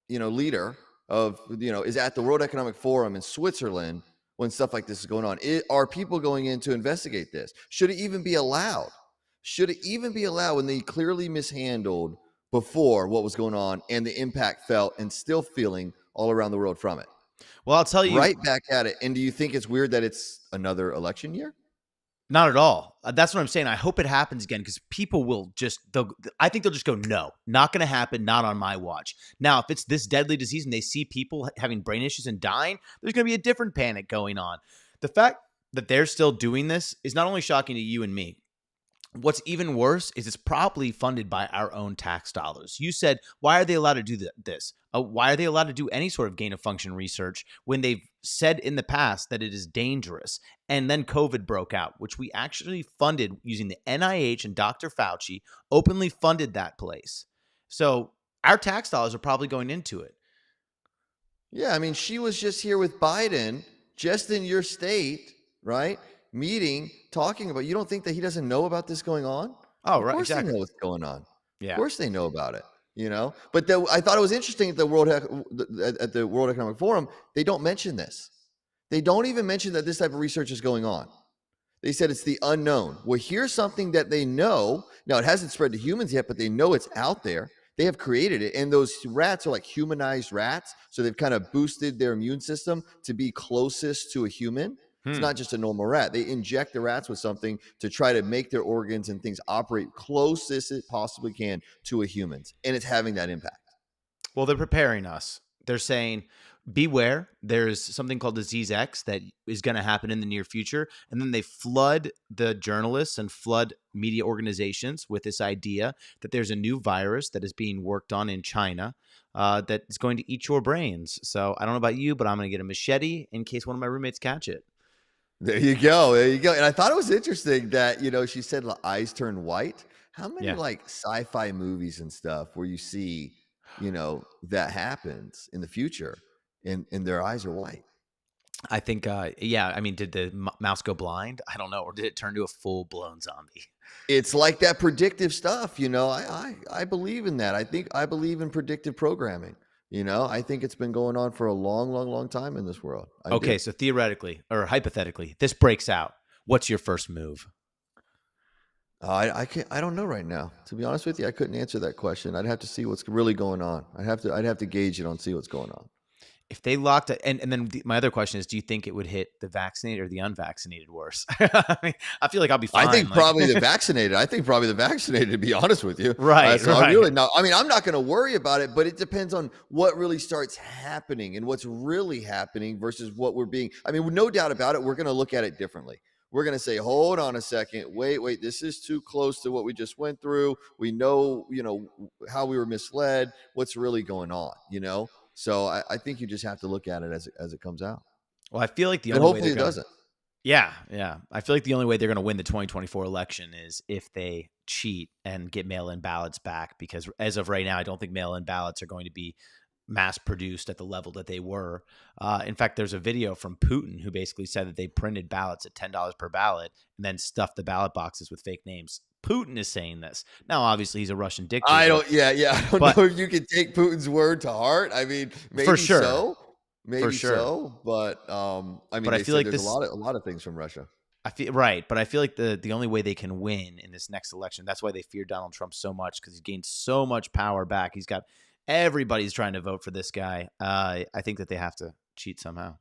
leader of, is at the World Economic Forum in Switzerland when stuff like this is going on. Are people going in to investigate this? Should it even be allowed? Should it even be allowed when they clearly mishandled before what was going on and the impact felt and still feeling all around the world from it? Well, I'll tell you. Right back at it. And do you think it's weird that it's another election year? Not at all. That's what I'm saying. I hope it happens again, because people will I think they'll just go, no, not going to happen. Not on my watch. Now, if it's this deadly disease and they see people having brain issues and dying, there's going to be a different panic going on. The fact that they're still doing this is not only shocking to you and me. What's even worse is it's probably funded by our own tax dollars. You said, why are they allowed to do this? Why are they allowed to do any sort of gain of function research when they've said in the past that it is dangerous? And then COVID broke out, which we actually funded using the NIH, and Dr. Fauci openly funded that place. So our tax dollars are probably going into it. Yeah, I mean, she was just here with Biden, just in your state, right? Meeting, talking about, you don't think that he doesn't know about this going on? Oh, right. Of course Exactly. they know what's going on. Yeah. Of course they know about it, But I thought it was interesting at the World Economic Forum, they don't mention this. They don't even mention that this type of research is going on. They said it's the unknown. Well, here's something that they know. Now, it hasn't spread to humans yet, but they know it's out there. They have created it. And those rats are like humanized rats. So they've kind of boosted their immune system to be closest to a human. It's not just a normal rat. They inject the rats with something to try to make their organs and things operate closest it possibly can to a human's. And it's having that impact. Well, they're preparing us. They're saying, beware, there's something called disease X that is going to happen in the near future. And then they flood the journalists and flood media organizations with this idea that there's a new virus that is being worked on in China that is going to eat your brains. So I don't know about you, but I'm going to get a machete in case one of my roommates catch it. There you go. There you go. And I thought it was interesting that, she said the eyes turn white. How many like sci-fi movies and stuff where you see, that happens in the future and their eyes are white? I think, did the mouse go blind? I don't know. Or did it turn to a full-blown zombie? It's like that predictive stuff, I believe in that. I believe in predictive programming. I think it's been going on for a long, long, long time in this world. Okay, so theoretically or hypothetically, this breaks out. What's your first move? I don't know right now. To be honest with you, I couldn't answer that question. I'd have to see what's really going on. I'd have to gauge it on see what's going on. If they locked it, and then my other question is, do you think it would hit the vaccinated or the unvaccinated worse? I feel like I'll be fine. I think probably the vaccinated. To be honest with you. Right. So right. I really not. I mean, I'm not going to worry about it, but it depends on what really starts happening and what's really happening versus what we're being. I mean, no doubt about it. We're going to look at it differently. we're going to say, hold on a second, wait, this is too close to what we just went through. We know, how we were misled, what's really going on, So I think you just have to look at it as it comes out. Well, I feel like the And only way hopefully it doesn't. Yeah. I feel like the only way they're going to win the 2024 election is if they cheat and get mail-in ballots back, because as of right now, I don't think mail-in ballots are going to be mass produced at the level that they were. In fact, there's a video from Putin who basically said that they printed ballots at $10 per ballot and then stuffed the ballot boxes with fake names. Putin is saying this. Now, obviously, he's a Russian dictator. I don't know if you can take Putin's word to heart. I mean, maybe for sure. so. Maybe for sure. So, but I feel like there's a lot of things from Russia. I feel right, but I feel like the only way they can win in this next election, that's why they fear Donald Trump so much, because he's gained so much power back. He's got everybody's trying to vote for this guy. I think that they have to cheat somehow.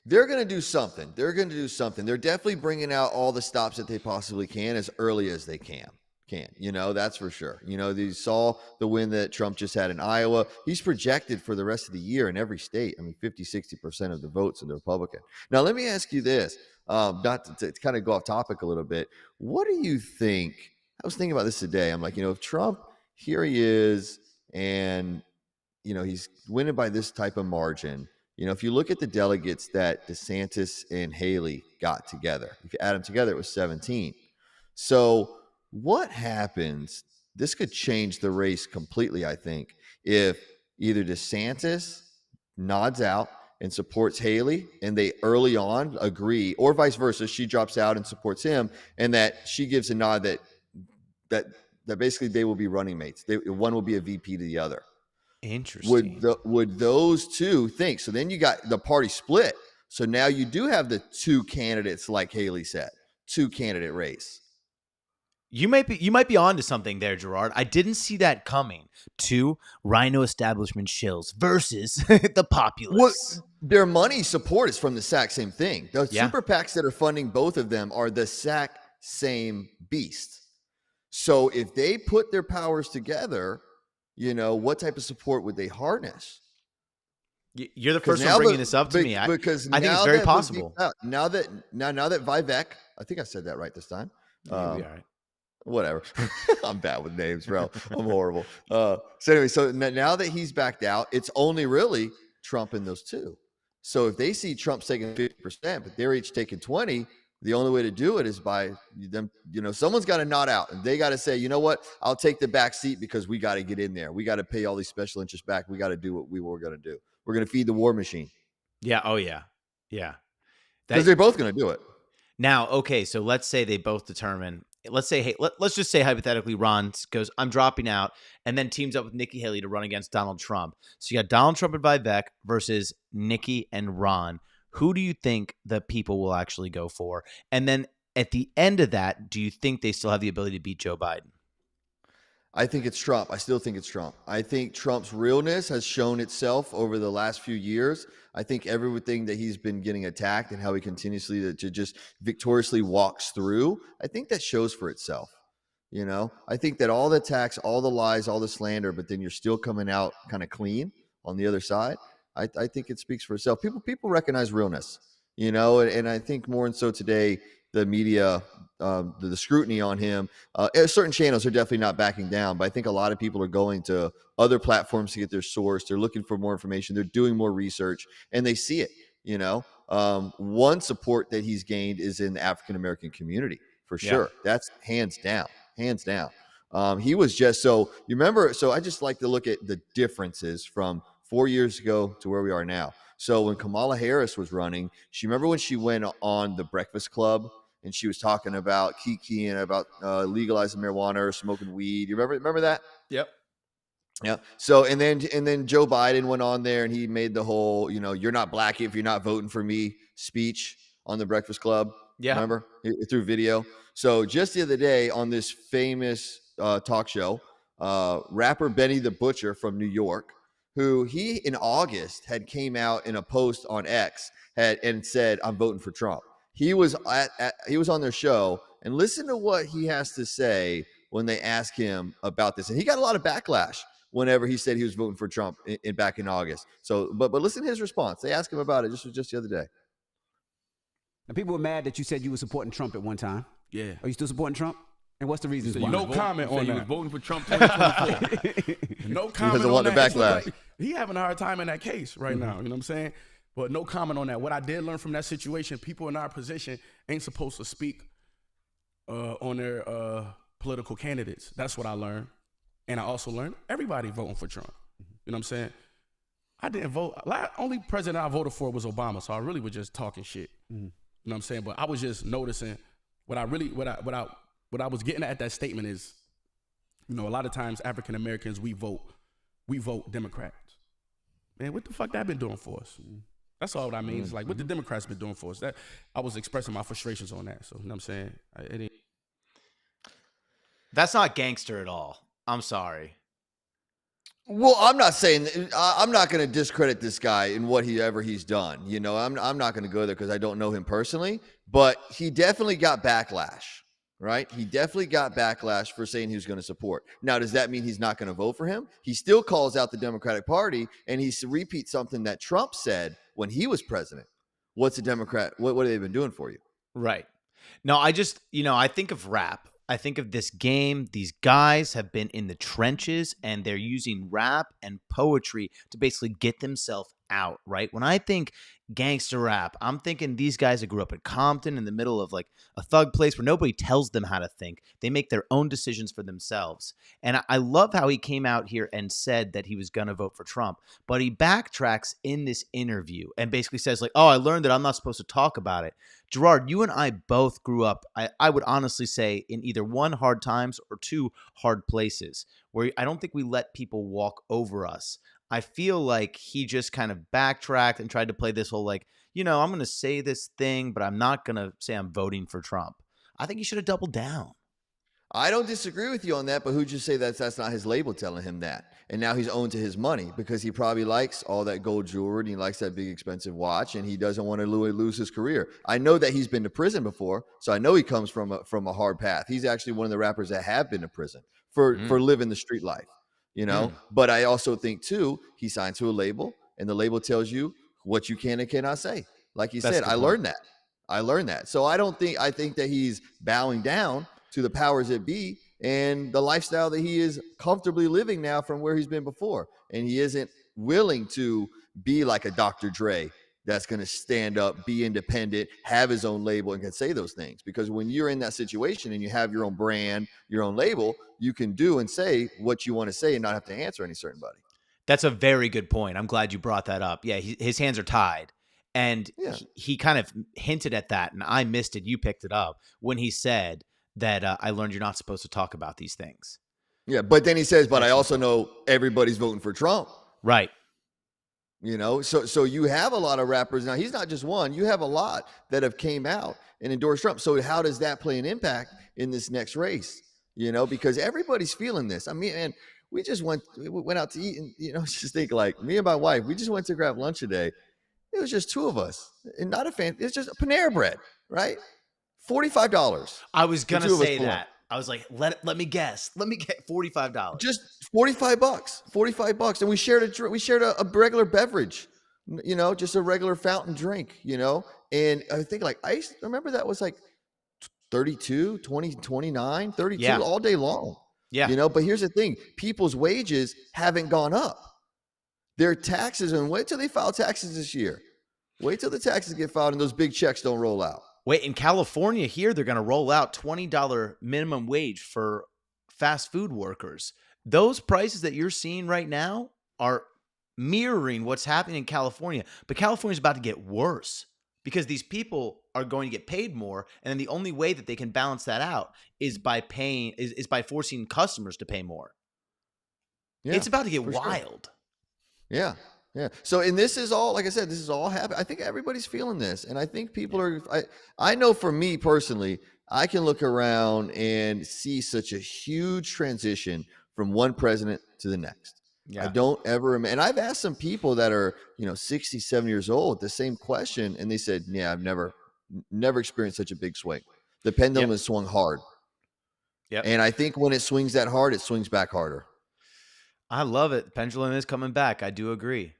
They're going to do something. They're definitely bringing out all the stops that they possibly can as early as they can. That's for sure. You saw the win that Trump just had in Iowa. He's projected for the rest of the year in every state. I mean, 50-60% of the votes in the Republican. Now, let me ask you this, not to kind of go off topic a little bit. What do you think? I was thinking about this today. I'm like, if Trump, here he is, and, he's winning by this type of margin. If you look at the delegates that DeSantis and Haley got together, if you add them together, it was 17. So what happens? This could change the race completely, I think, if either DeSantis nods out and supports Haley and they early on agree, or vice versa, she drops out and supports him, and that she gives a nod that basically they will be running mates. One will be a VP to the other. Interesting. Would those two think? So then you got the party split. So now you do have the two candidates, like Haley said, 2-candidate race. You might be onto something there, Gerard. I didn't see that coming. 2 rhino establishment shills versus the populace. Their money support is from the exact same thing. The super PACs that are funding both of them are the exact same beast. So if they put their powers together, what type of support would they harness? You're the first one bringing this up to me. Because I think it's very possible. Now that Vivek, I think I said that right this time. You'll be all right. Whatever. I'm bad with names, bro. I'm horrible. So anyway, so now that he's backed out, it's only really Trump and those two. So if they see Trump's taking 50%, but they're each taking 20, the only way to do it is by them, someone's got to nod out, and they got to say, you know what, I'll take the back seat because we got to get in there. We got to pay all these special interests back. We got to do what we were going to do. We're going to feed the war machine. Yeah. Oh yeah. Yeah. Because they're both going to do it. Now, okay, so let's say they both determine. Let's say, let's just say hypothetically, Ron goes, I'm dropping out, and then teams up with Nikki Haley to run against Donald Trump. So you got Donald Trump and Vivek versus Nikki and Ron. Who do you think the people will actually go for? And then at the end of that, do you think they still have the ability to beat Joe Biden? I think it's Trump. I still think it's Trump. I think Trump's realness has shown itself over the last few years. I think everything that he's been getting attacked and how he continuously to just victoriously walks through, I think that shows for itself. I think that all the attacks, all the lies, all the slander, but then you're still coming out kind of clean on the other side. I think it speaks for itself. People recognize realness, and I think more and so today, the media, the scrutiny on him, certain channels are definitely not backing down, but I think a lot of people are going to other platforms to get their source. They're looking for more information. They're doing more research, and they see it. One support that he's gained is in the African-American community, for sure. Yeah. That's hands down. He was just, so you remember, so I just like to look at the differences from 4 years ago to where we are now. So when Kamala Harris was running, remember when she went on the Breakfast Club and she was talking about Kiki and about legalizing marijuana or smoking weed. You remember that? Yep. Yeah. So and then Joe Biden went on there and he made the whole, you're not black if you're not voting for me speech on the Breakfast Club. Yeah. Remember? Through video. So just the other day on this famous talk show, rapper Benny the Butcher from New York, who he in August had came out in a post on X and said, I'm voting for Trump. He was he was on their show, and listen to what he has to say when they ask him about this. And he got a lot of backlash whenever he said he was voting for Trump back in August. So, but listen to his response. They asked him about it just the other day. Now, people were mad that you said you were supporting Trump at one time. Yeah. Are you still supporting Trump? And what's the reasons So why? no comment on that. You was voting for Trump 2024. No comment on that. Backlash. Like he having a hard time in that case right now. You know what I'm saying? But no comment on that. What I did learn from that situation, people in our position ain't supposed to speak on their political candidates. That's what I learned. And I also learned everybody voting for Trump. You know what I'm saying? I didn't vote. Only president I voted for was Obama, so I really was just talking shit. You know what I'm saying? But I was just noticing what I was getting at that statement is, you know, a lot of times African Americans we vote Democrats. Man, what the fuck that been doing for us? That's all I mean. It's like what the Democrats been doing for us. That I was expressing my frustrations on that. So you know what I'm saying? That's not gangster at all. I'm sorry. Well, I'm not saying I'm not going to discredit this guy in what he's done. You know, I'm not going to go there because I don't know him personally, but he definitely got backlash, right? He definitely got backlash for saying he was going to support. Now, does that mean he's not going to vote for him? He still calls out the Democratic Party, and he repeats something that Trump said when he was president. What's a Democrat? What have they been doing for you? Right. No, I just, I think of rap. I think of this game. These guys have been in the trenches and they're using rap and poetry to basically get themselves out, right? When I think gangster rap, I'm thinking these guys that grew up in Compton in the middle of like a thug place where nobody tells them how to think. They make their own decisions for themselves. And I love how he came out here and said that he was going to vote for Trump, but he backtracks in this interview and basically says like, oh, I learned that I'm not supposed to talk about it. Gerard, you and I both grew up, I would honestly say, in either one, hard times, or two, hard places, where I don't think we let people walk over us. I feel like he just kind of backtracked and tried to play this whole like, I'm going to say this thing, but I'm not going to say I'm voting for Trump. I think he should have doubled down. I don't disagree with you on that, but who'd you say that's not his label telling him that? And now he's owed to his money because he probably likes all that gold jewelry and he likes that big expensive watch and he doesn't want to lose his career. I know that he's been to prison before, so I know he comes from a hard path. He's actually one of the rappers that have been to prison for living the street life, But I also think too, he signed to a label and the label tells you what you can and cannot say. Like you said, I learned that. So I think that he's bowing down to the powers that be and the lifestyle that he is comfortably living now from where he's been before. And he isn't willing to be like a Dr. Dre that's going to stand up, be independent, have his own label and can say those things. Because when you're in that situation and you have your own brand, your own label, you can do and say what you want to say and not have to answer any certain body. That's a very good point. I'm glad you brought that up. Yeah, his hands are tied. And he kind of hinted at that, and I missed it. You picked it up when he said that I learned you're not supposed to talk about these things. Yeah, but then he says, but I also know everybody's voting for Trump. Right. So you have a lot of rappers. Now, he's not just one. You have a lot that have came out and endorsed Trump. So how does that play an impact in this next race? Because everybody's feeling this. I mean, and we went out to eat and, just think like me and my wife, we just went to grab lunch today. It was just two of us and not a fan. It's just a Panera Bread, right? $45. I was going to say that. I was like, let me guess. Let me get $45. Just $45. And we shared a regular beverage, just a regular fountain drink, and I think like ice, remember that was like 32, 20, 29, 32 all day long. Yeah. But here's the thing. People's wages haven't gone up. Their taxes, and wait till they file taxes this year. Wait till the taxes get filed and those big checks don't roll out. Wait, in California here, they're going to roll out $20 minimum wage for fast food workers. Those prices that you're seeing right now are mirroring what's happening in California. But California's about to get worse because these people are going to get paid more. And then the only way that they can balance that out is by by forcing customers to pay more. Yeah, it's about to get wild. Sure. Yeah. So, and this is all, like I said, this is all happening. I think everybody's feeling this. And I think people are, I know for me personally, I can look around and see such a huge transition from one president to the next. Yeah. I don't ever, and I've asked some people that are, 60, 70 years old, the same question. And they said, yeah, I've never experienced such a big swing. The pendulum has swung hard. Yeah. And I think when it swings that hard, it swings back harder. I love it. The pendulum is coming back. I do agree.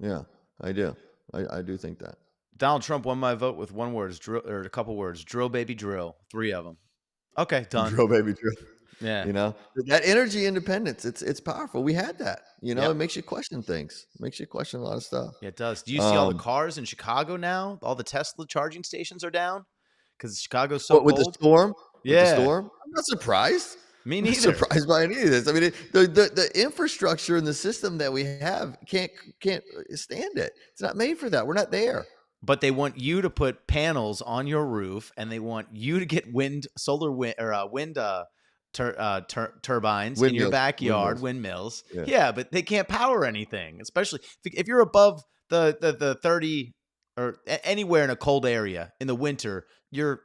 Yeah, I do. I do think that. Donald Trump won my vote with one word, or a couple words. Drill, baby, drill. 3 of them. Okay, done. Drill, baby, drill. Yeah. You know, that energy independence, it's powerful. We had that. You know, Yep. it makes you question things. It makes you question a lot of stuff. Yeah, it does. Do you see all the cars in Chicago now? All the Tesla charging stations are down because Chicago's so with cold. the storm? Yeah. With the storm? I'm not surprised. Me I'm neither. not surprised by any of this. I mean, the infrastructure and the system that we have can't stand it. It's not made for that. We're not there. But they want you to put panels on your roof, and they want you to get solar wind turbines in your backyard, windmills. Yeah, but they can't power anything, especially if you're above the 30 or anywhere in a cold area in the winter. You're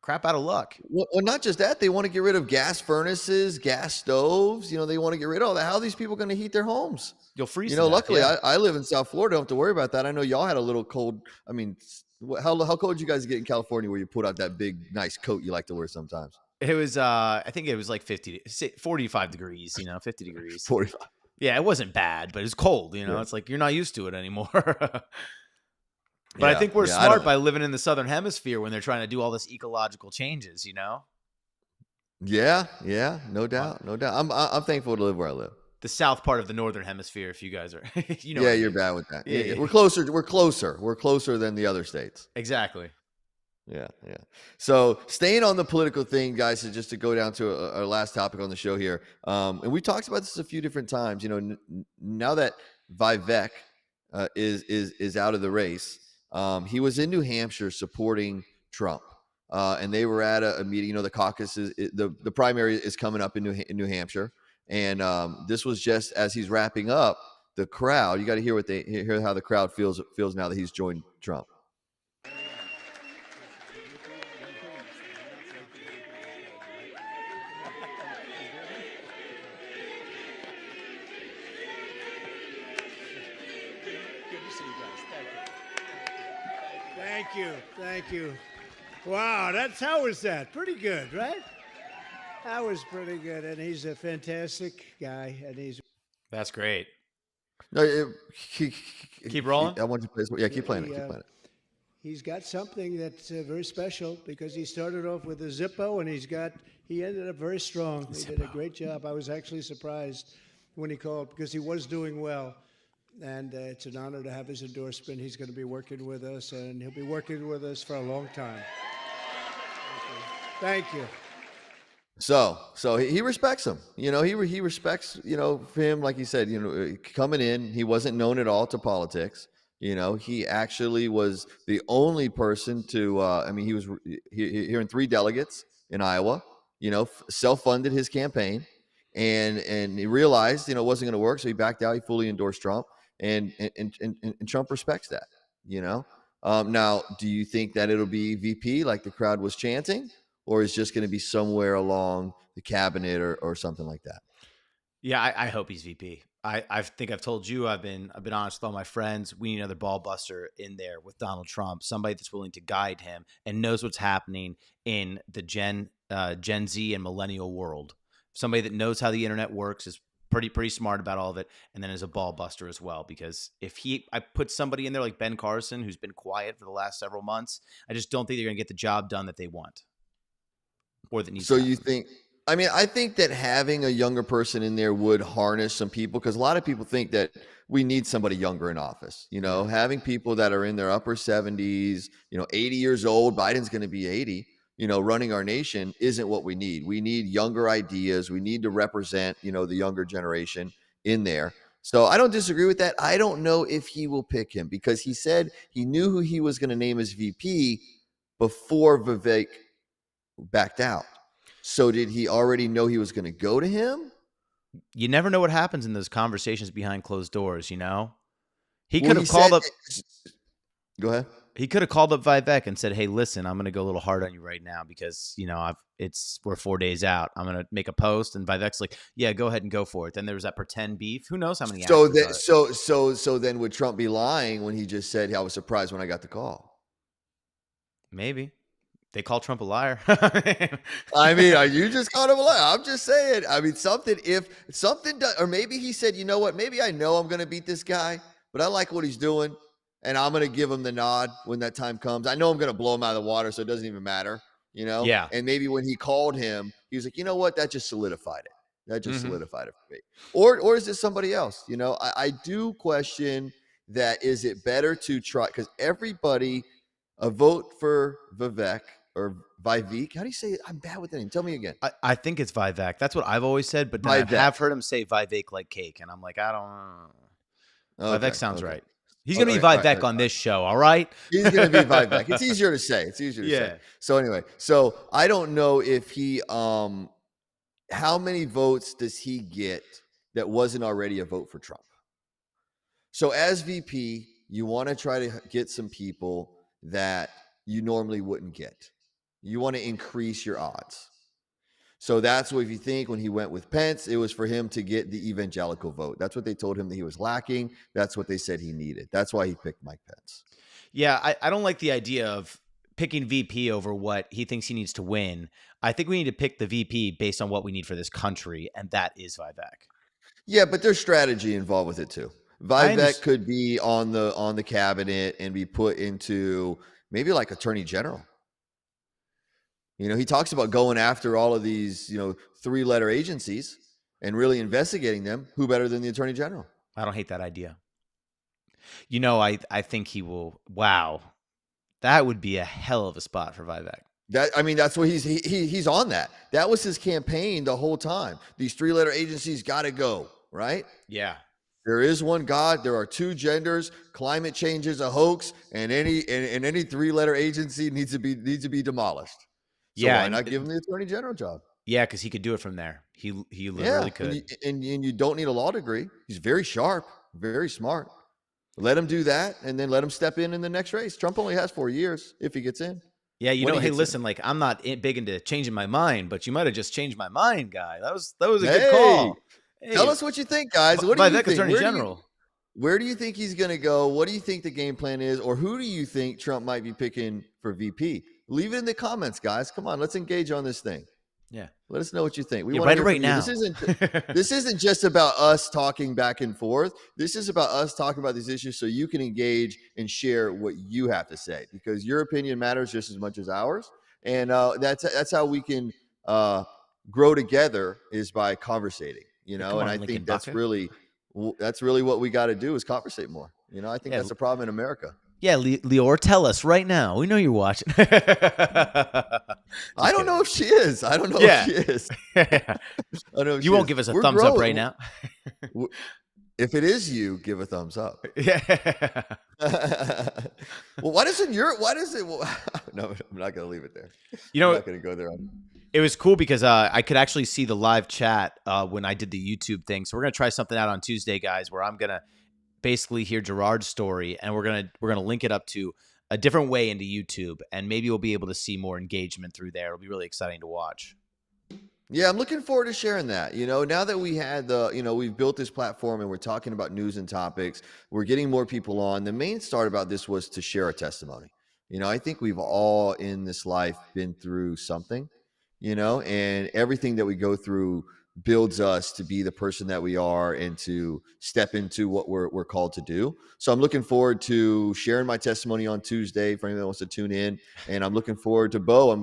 crap out of luck. Well, not just that. They want to get rid of gas furnaces, gas stoves. You know, they want to get rid of all that. How are these people going to heat their homes? You'll freeze. You know, luckily I live in South Florida. Don't have to worry about that. I know y'all had a little cold. I mean, how cold did you guys get in California where you put out that big, nice coat you like to wear sometimes? It was, I think it was like 45 degrees, 50 degrees. 45. Yeah, it wasn't bad, but it's cold, It's like you're not used to it anymore. But I think we're smart by living in the Southern Hemisphere when they're trying to do all this ecological changes, Yeah, no doubt. I'm thankful to live where I live. The south part of the Northern Hemisphere, if you guys are, Yeah, you're bad with that. Yeah. We're closer. We're closer than the other states. Exactly. Yeah. So staying on the political thing, guys, is just to go down to our last topic on the show here. And we talked about this a few different times. Now that Vivek is out of the race. He was in New Hampshire supporting Trump, and they were at a meeting. The caucus the primary is coming up in New Hampshire, and this was just as he's wrapping up. The crowd, you got to hear how the crowd feels now that he's joined Trump. Thank you. Wow, how was that? Pretty good, right? That was pretty good, and he's a fantastic guy, and That's great. No, keep rolling. I want you to play this. Yeah, keep playing it. He's got something that's very special because he started off with a Zippo, and he ended up very strong. He did a great job. I was actually surprised when he called because he was doing well. And it's an honor to have his endorsement. He's going to be working with us, and he'll be working with us for a long time. Thank you. So he respects him. He respects, him, like he said, coming in, he wasn't known at all to politics. He actually was the only person to, he was hearing 3 delegates in Iowa, self-funded his campaign, and he realized, it wasn't going to work. So he backed out. He fully endorsed Trump. And Trump respects that, Now, do you think that it'll be VP like the crowd was chanting, or is just going to be somewhere along the cabinet or something like that? Yeah, I hope he's VP. I think I've told you, I've been honest with all my friends. We need another ball buster in there with Donald Trump, somebody that's willing to guide him and knows what's happening in the Gen Z and millennial world. Somebody that knows how the internet works, is pretty smart about all of it, and then is a ball buster as well. Because if I put somebody in there like Ben Carson, who's been quiet for the last several months, I just don't think they're going to get the job done that they want or that needs. So you think? I think that having a younger person in there would harness some people, because a lot of people think that we need somebody younger in office. Having people that are in their upper 70s, 80 years old. Biden's going to be 80. Running our nation isn't what we need. We need younger ideas. We need to represent, the younger generation in there. So I don't disagree with that. I don't know if he will pick him, because he said he knew who he was going to name as VP before Vivek backed out. So did he already know he was going to go to him? You never know what happens in those conversations behind closed doors, He could have called up. Go ahead. He could have called up Vivek and said, "Hey, listen, I'm going to go a little hard on you right now because we're 4 days out. I'm going to make a post." And Vivek's like, "Yeah, go ahead and go for it." Then there was that pretend beef. Who knows how many? So then would Trump be lying when he just said, "I was surprised when I got the call"? Maybe they call Trump a liar. You just called him a liar. I'm just saying. If something does, or maybe he said, "You know what? Maybe I know I'm going to beat this guy, but I like what he's doing." and I'm going to give him the nod when that time comes. I know I'm going to blow him out of the water, so it doesn't even matter, Yeah. And maybe when he called him, he was like, you know what? That just solidified it. That just Mhm. solidified it for me. Or is it somebody else? I do question that. Is it better to try? Because everybody, a vote for Vivek or Vivek. How do you say it? I'm bad with the name. Tell me again. I think it's Vivek. That's what I've always said, but then I Vivek. have heard him say Vivek like cake, and I'm like, I don't know. Okay, Vivek sounds okay. right. He's going to be All right, Vivek on this show, all right? He's going to be Vivek. It's easier to say. It's easier to say. So anyway, so I don't know if he how many votes does he get that wasn't already a vote for Trump? So as VP, you want to try to get some people that you normally wouldn't get. You want to increase your odds. So that's what, if you think when he went with Pence, it was for him to get the evangelical vote. That's what they told him that he was lacking. That's what they said he needed. That's why he picked Mike Pence. Yeah, I don't like the idea of picking VP over what he thinks he needs to win. I think we need to pick the VP based on what we need for this country, and that is Vivek. Yeah, but there's strategy involved with it too. Vivek could be on the cabinet and be put into maybe like attorney general. He talks about going after all of these, 3-letter agencies and really investigating them. Who better than the attorney general? I don't hate that idea. I think he will. Wow. That would be a hell of a spot for Vivek. That's what he's on that. That was his campaign the whole time. These 3-letter agencies got to go, right? Yeah. There is one God. There are 2 genders. Climate change is a hoax, and any 3-letter agency needs to be demolished. So why not give him the attorney general job? Yeah, because he could do it from there. He literally could. And you don't need a law degree. He's very sharp, very smart. Let him do that, and then let him step in the next race. Trump only has 4 years if he gets in. Yeah, hey, listen, like, I'm not big into changing my mind, but you might have just changed my mind, guy. That was a good call. Hey, tell us what you think, guys. What do you think? Attorney General. Where do you think he's going to go? What do you think the game plan is? Or who do you think Trump might be picking for VP? Leave it in the comments, guys. Come on, let's engage on this thing. Yeah. Let us know what you think. We want to right now. This isn't just about us talking back and forth. This is about us talking about these issues so you can engage and share what you have to say, because your opinion matters just as much as ours. And that's how we can grow together, is by conversating, and I think that's really what we got to do, is conversate more. I think that's a problem in America. Yeah, Lior, tell us right now. We know you're watching. I don't know if she is. I don't know if she is. I don't know if you won't give us a thumbs up right now. If it is you, give a thumbs up. Yeah. Well, why does it? No, I'm not going to leave it there. I'm not going to go there. It was cool because I could actually see the live chat when I did the YouTube thing. So we're going to try something out on Tuesday, guys, where I'm going to basically hear Gerard's story, and we're gonna link it up to a different way into YouTube, and maybe we'll be able to see more engagement through there. It'll be really exciting to watch. Yeah, I'm looking forward to sharing that. Now that we had we've built this platform and we're talking about news and topics, we're getting more people on. The main start about this was to share a testimony. I think we've all in this life been through something, and everything that we go through builds us to be the person that we are and to step into what we're called to do. So I'm looking forward to sharing my testimony on Tuesday for anyone that wants to tune in. And I'm looking forward to Bo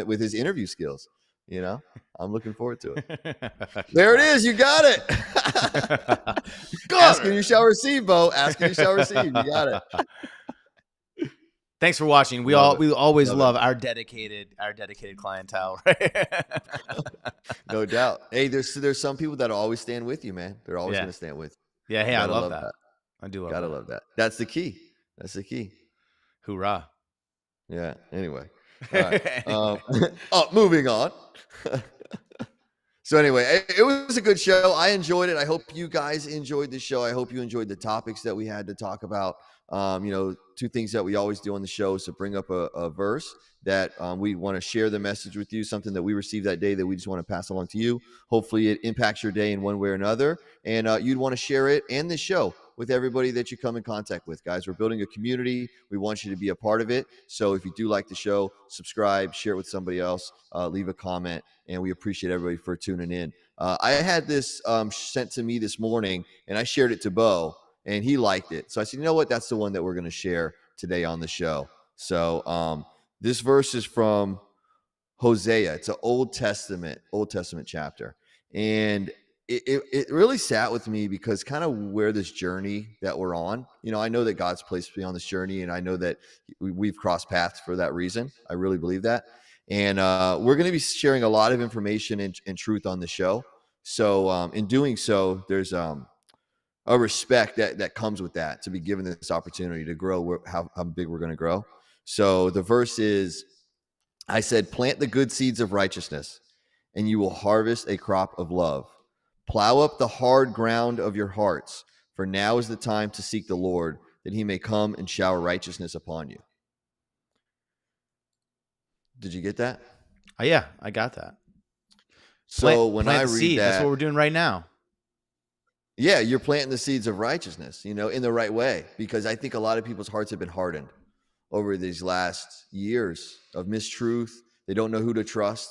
with his interview skills. I'm looking forward to it. There it is. You got it. Asking you shall receive, Bo. Asking you shall receive. You got it. Thanks for watching. We always love our dedicated clientele. Right? No doubt. Hey, there's some people that'll always stand with you, man. They're always going to stand with you. Yeah. Hey, I love that. I do love that. Gotta love that. That's the key. Hoorah. Yeah. Anyway. All right. Moving on. So anyway, it was a good show. I enjoyed it. I hope you guys enjoyed the show. I hope you enjoyed the topics that we had to talk about. 2 things that we always do on the show is to bring up a verse that we want to share the message with you, something that we received that day that we just want to pass along to you. Hopefully it impacts your day in one way or another. And you'd want to share it and the show with everybody that you come in contact with, guys. We're building a community. We want you to be a part of it. So if you do like the show, subscribe, share it with somebody else, leave a comment, and we appreciate everybody for tuning in. I had this sent to me this morning, and I shared it to Bo. and he liked it. So I said, you know what? That's the one that we're going to share today on the show. So this verse is from Hosea. It's an Old Testament chapter. And it really sat with me because kind of where this journey that we're on, I know that God's placed me on this journey, and I know that we've crossed paths for that reason. I really believe that. And we're going to be sharing a lot of information and truth on the show. So in doing so, there's a respect that comes with that, to be given this opportunity to grow, how big we're going to grow. So the verse is, I said, plant the good seeds of righteousness, and you will harvest a crop of love. Plow up the hard ground of your hearts, for now is the time to seek the Lord, that he may come and shower righteousness upon you. Did you get that? Oh, yeah, I got that. So when I read seed, that, that's what we're doing right now. Yeah, you're planting the seeds of righteousness, in the right way, because I think a lot of people's hearts have been hardened over these last years of mistruth. They don't know who to trust,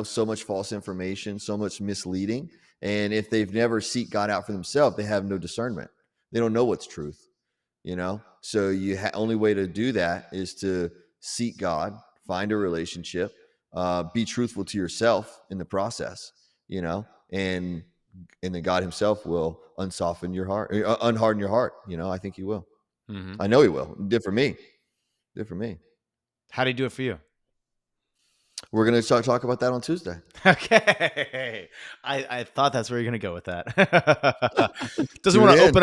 so much false information, so much misleading. And if they've never seek God out for themselves, they have no discernment. They don't know what's truth, So only way to do that is to seek God, find a relationship, be truthful to yourself in the process, and then God himself will unharden your heart. I think he will. I know he will. Did for me. How do you do it for you? We're going to talk about that on Tuesday. Okay. I thought that's where you're going to go with that. Doesn't want to open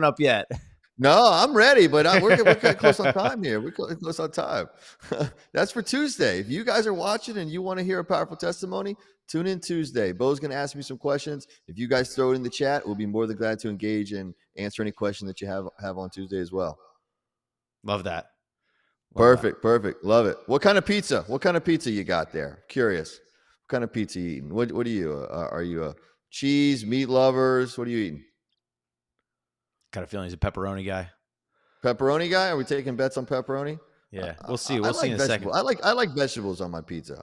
up yet. No, I'm ready, but we're getting close on time here. We're close on time. That's for Tuesday. If you guys are watching and you want to hear a powerful testimony, tune in Tuesday. Bo's going to ask me some questions. If you guys throw it in the chat, we'll be more than glad to engage and answer any question that you have on Tuesday as well. Love that. Perfect. Love it. What kind of pizza you got there? Curious. What kind of pizza you eating? What are you? Are you a cheese, meat lovers? What are you eating? Kind of feeling he's a pepperoni guy. Pepperoni guy? Are we taking bets on pepperoni? Yeah, we'll see. We'll see in a second. I like vegetables on my pizza.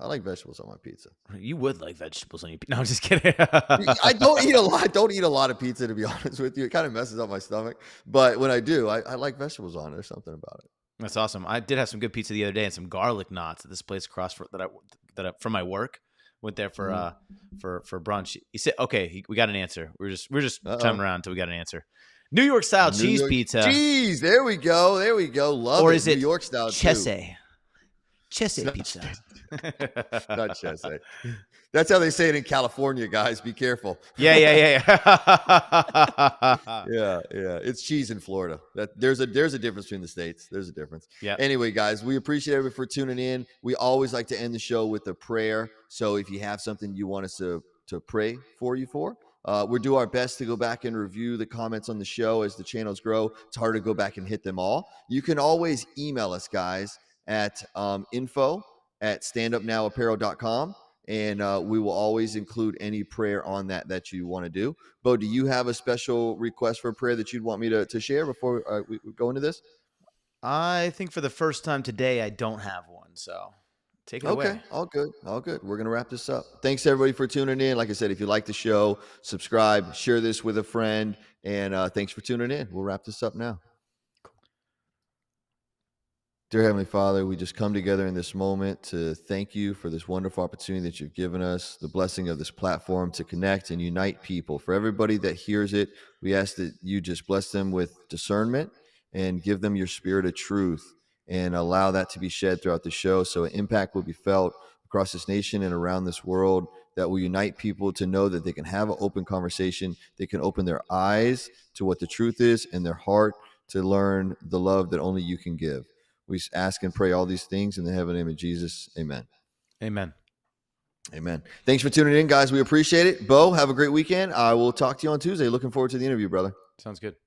You would like vegetables on your pizza. No, I'm just kidding. I don't eat a lot. I don't eat a lot of pizza, to be honest with you. It kind of messes up my stomach. But when I do, I like vegetables on it. There's something about it. That's awesome. I did have some good pizza the other day and some garlic knots at this place across from my work. Went there for brunch. He said, "Okay, we got an answer." We're just chiming around until we got an answer. New York style cheese pizza. Cheese. There we go. Love it. Or is it New York style Chese pizza? Not Chese. That's how they say it in California, guys. Be careful. Yeah. Yeah. It's cheese in Florida. There's a difference between the states. There's a difference. Yeah. Anyway, guys, we appreciate everybody for tuning in. We always like to end the show with a prayer. So if you have something you want us to pray for you for, we'll do our best to go back and review the comments on the show as the channels grow. It's hard to go back and hit them all. You can always email us, guys, at info@standupnowapparel.com. And we will always include any prayer on that you want to do. Bo, do you have a special request for a prayer that you'd want me to share before we go into this? I think for the first time today, I don't have one. So take it away. Okay, all good. We're going to wrap this up. Thanks, everybody, for tuning in. Like I said, if you like the show, subscribe, share this with a friend, and thanks for tuning in. We'll wrap this up now. Dear Heavenly Father, we just come together in this moment to thank you for this wonderful opportunity that you've given us, the blessing of this platform to connect and unite people. For everybody that hears it, we ask that you just bless them with discernment and give them your spirit of truth and allow that to be shed throughout the show so an impact will be felt across this nation and around this world that will unite people to know that they can have an open conversation. They can open their eyes to what the truth is and their heart to learn the love that only you can give. We ask and pray all these things in the heavenly name of Jesus. Amen. Amen. Thanks for tuning in, guys. We appreciate it. Bo, have a great weekend. I will talk to you on Tuesday. Looking forward to the interview, brother. Sounds good.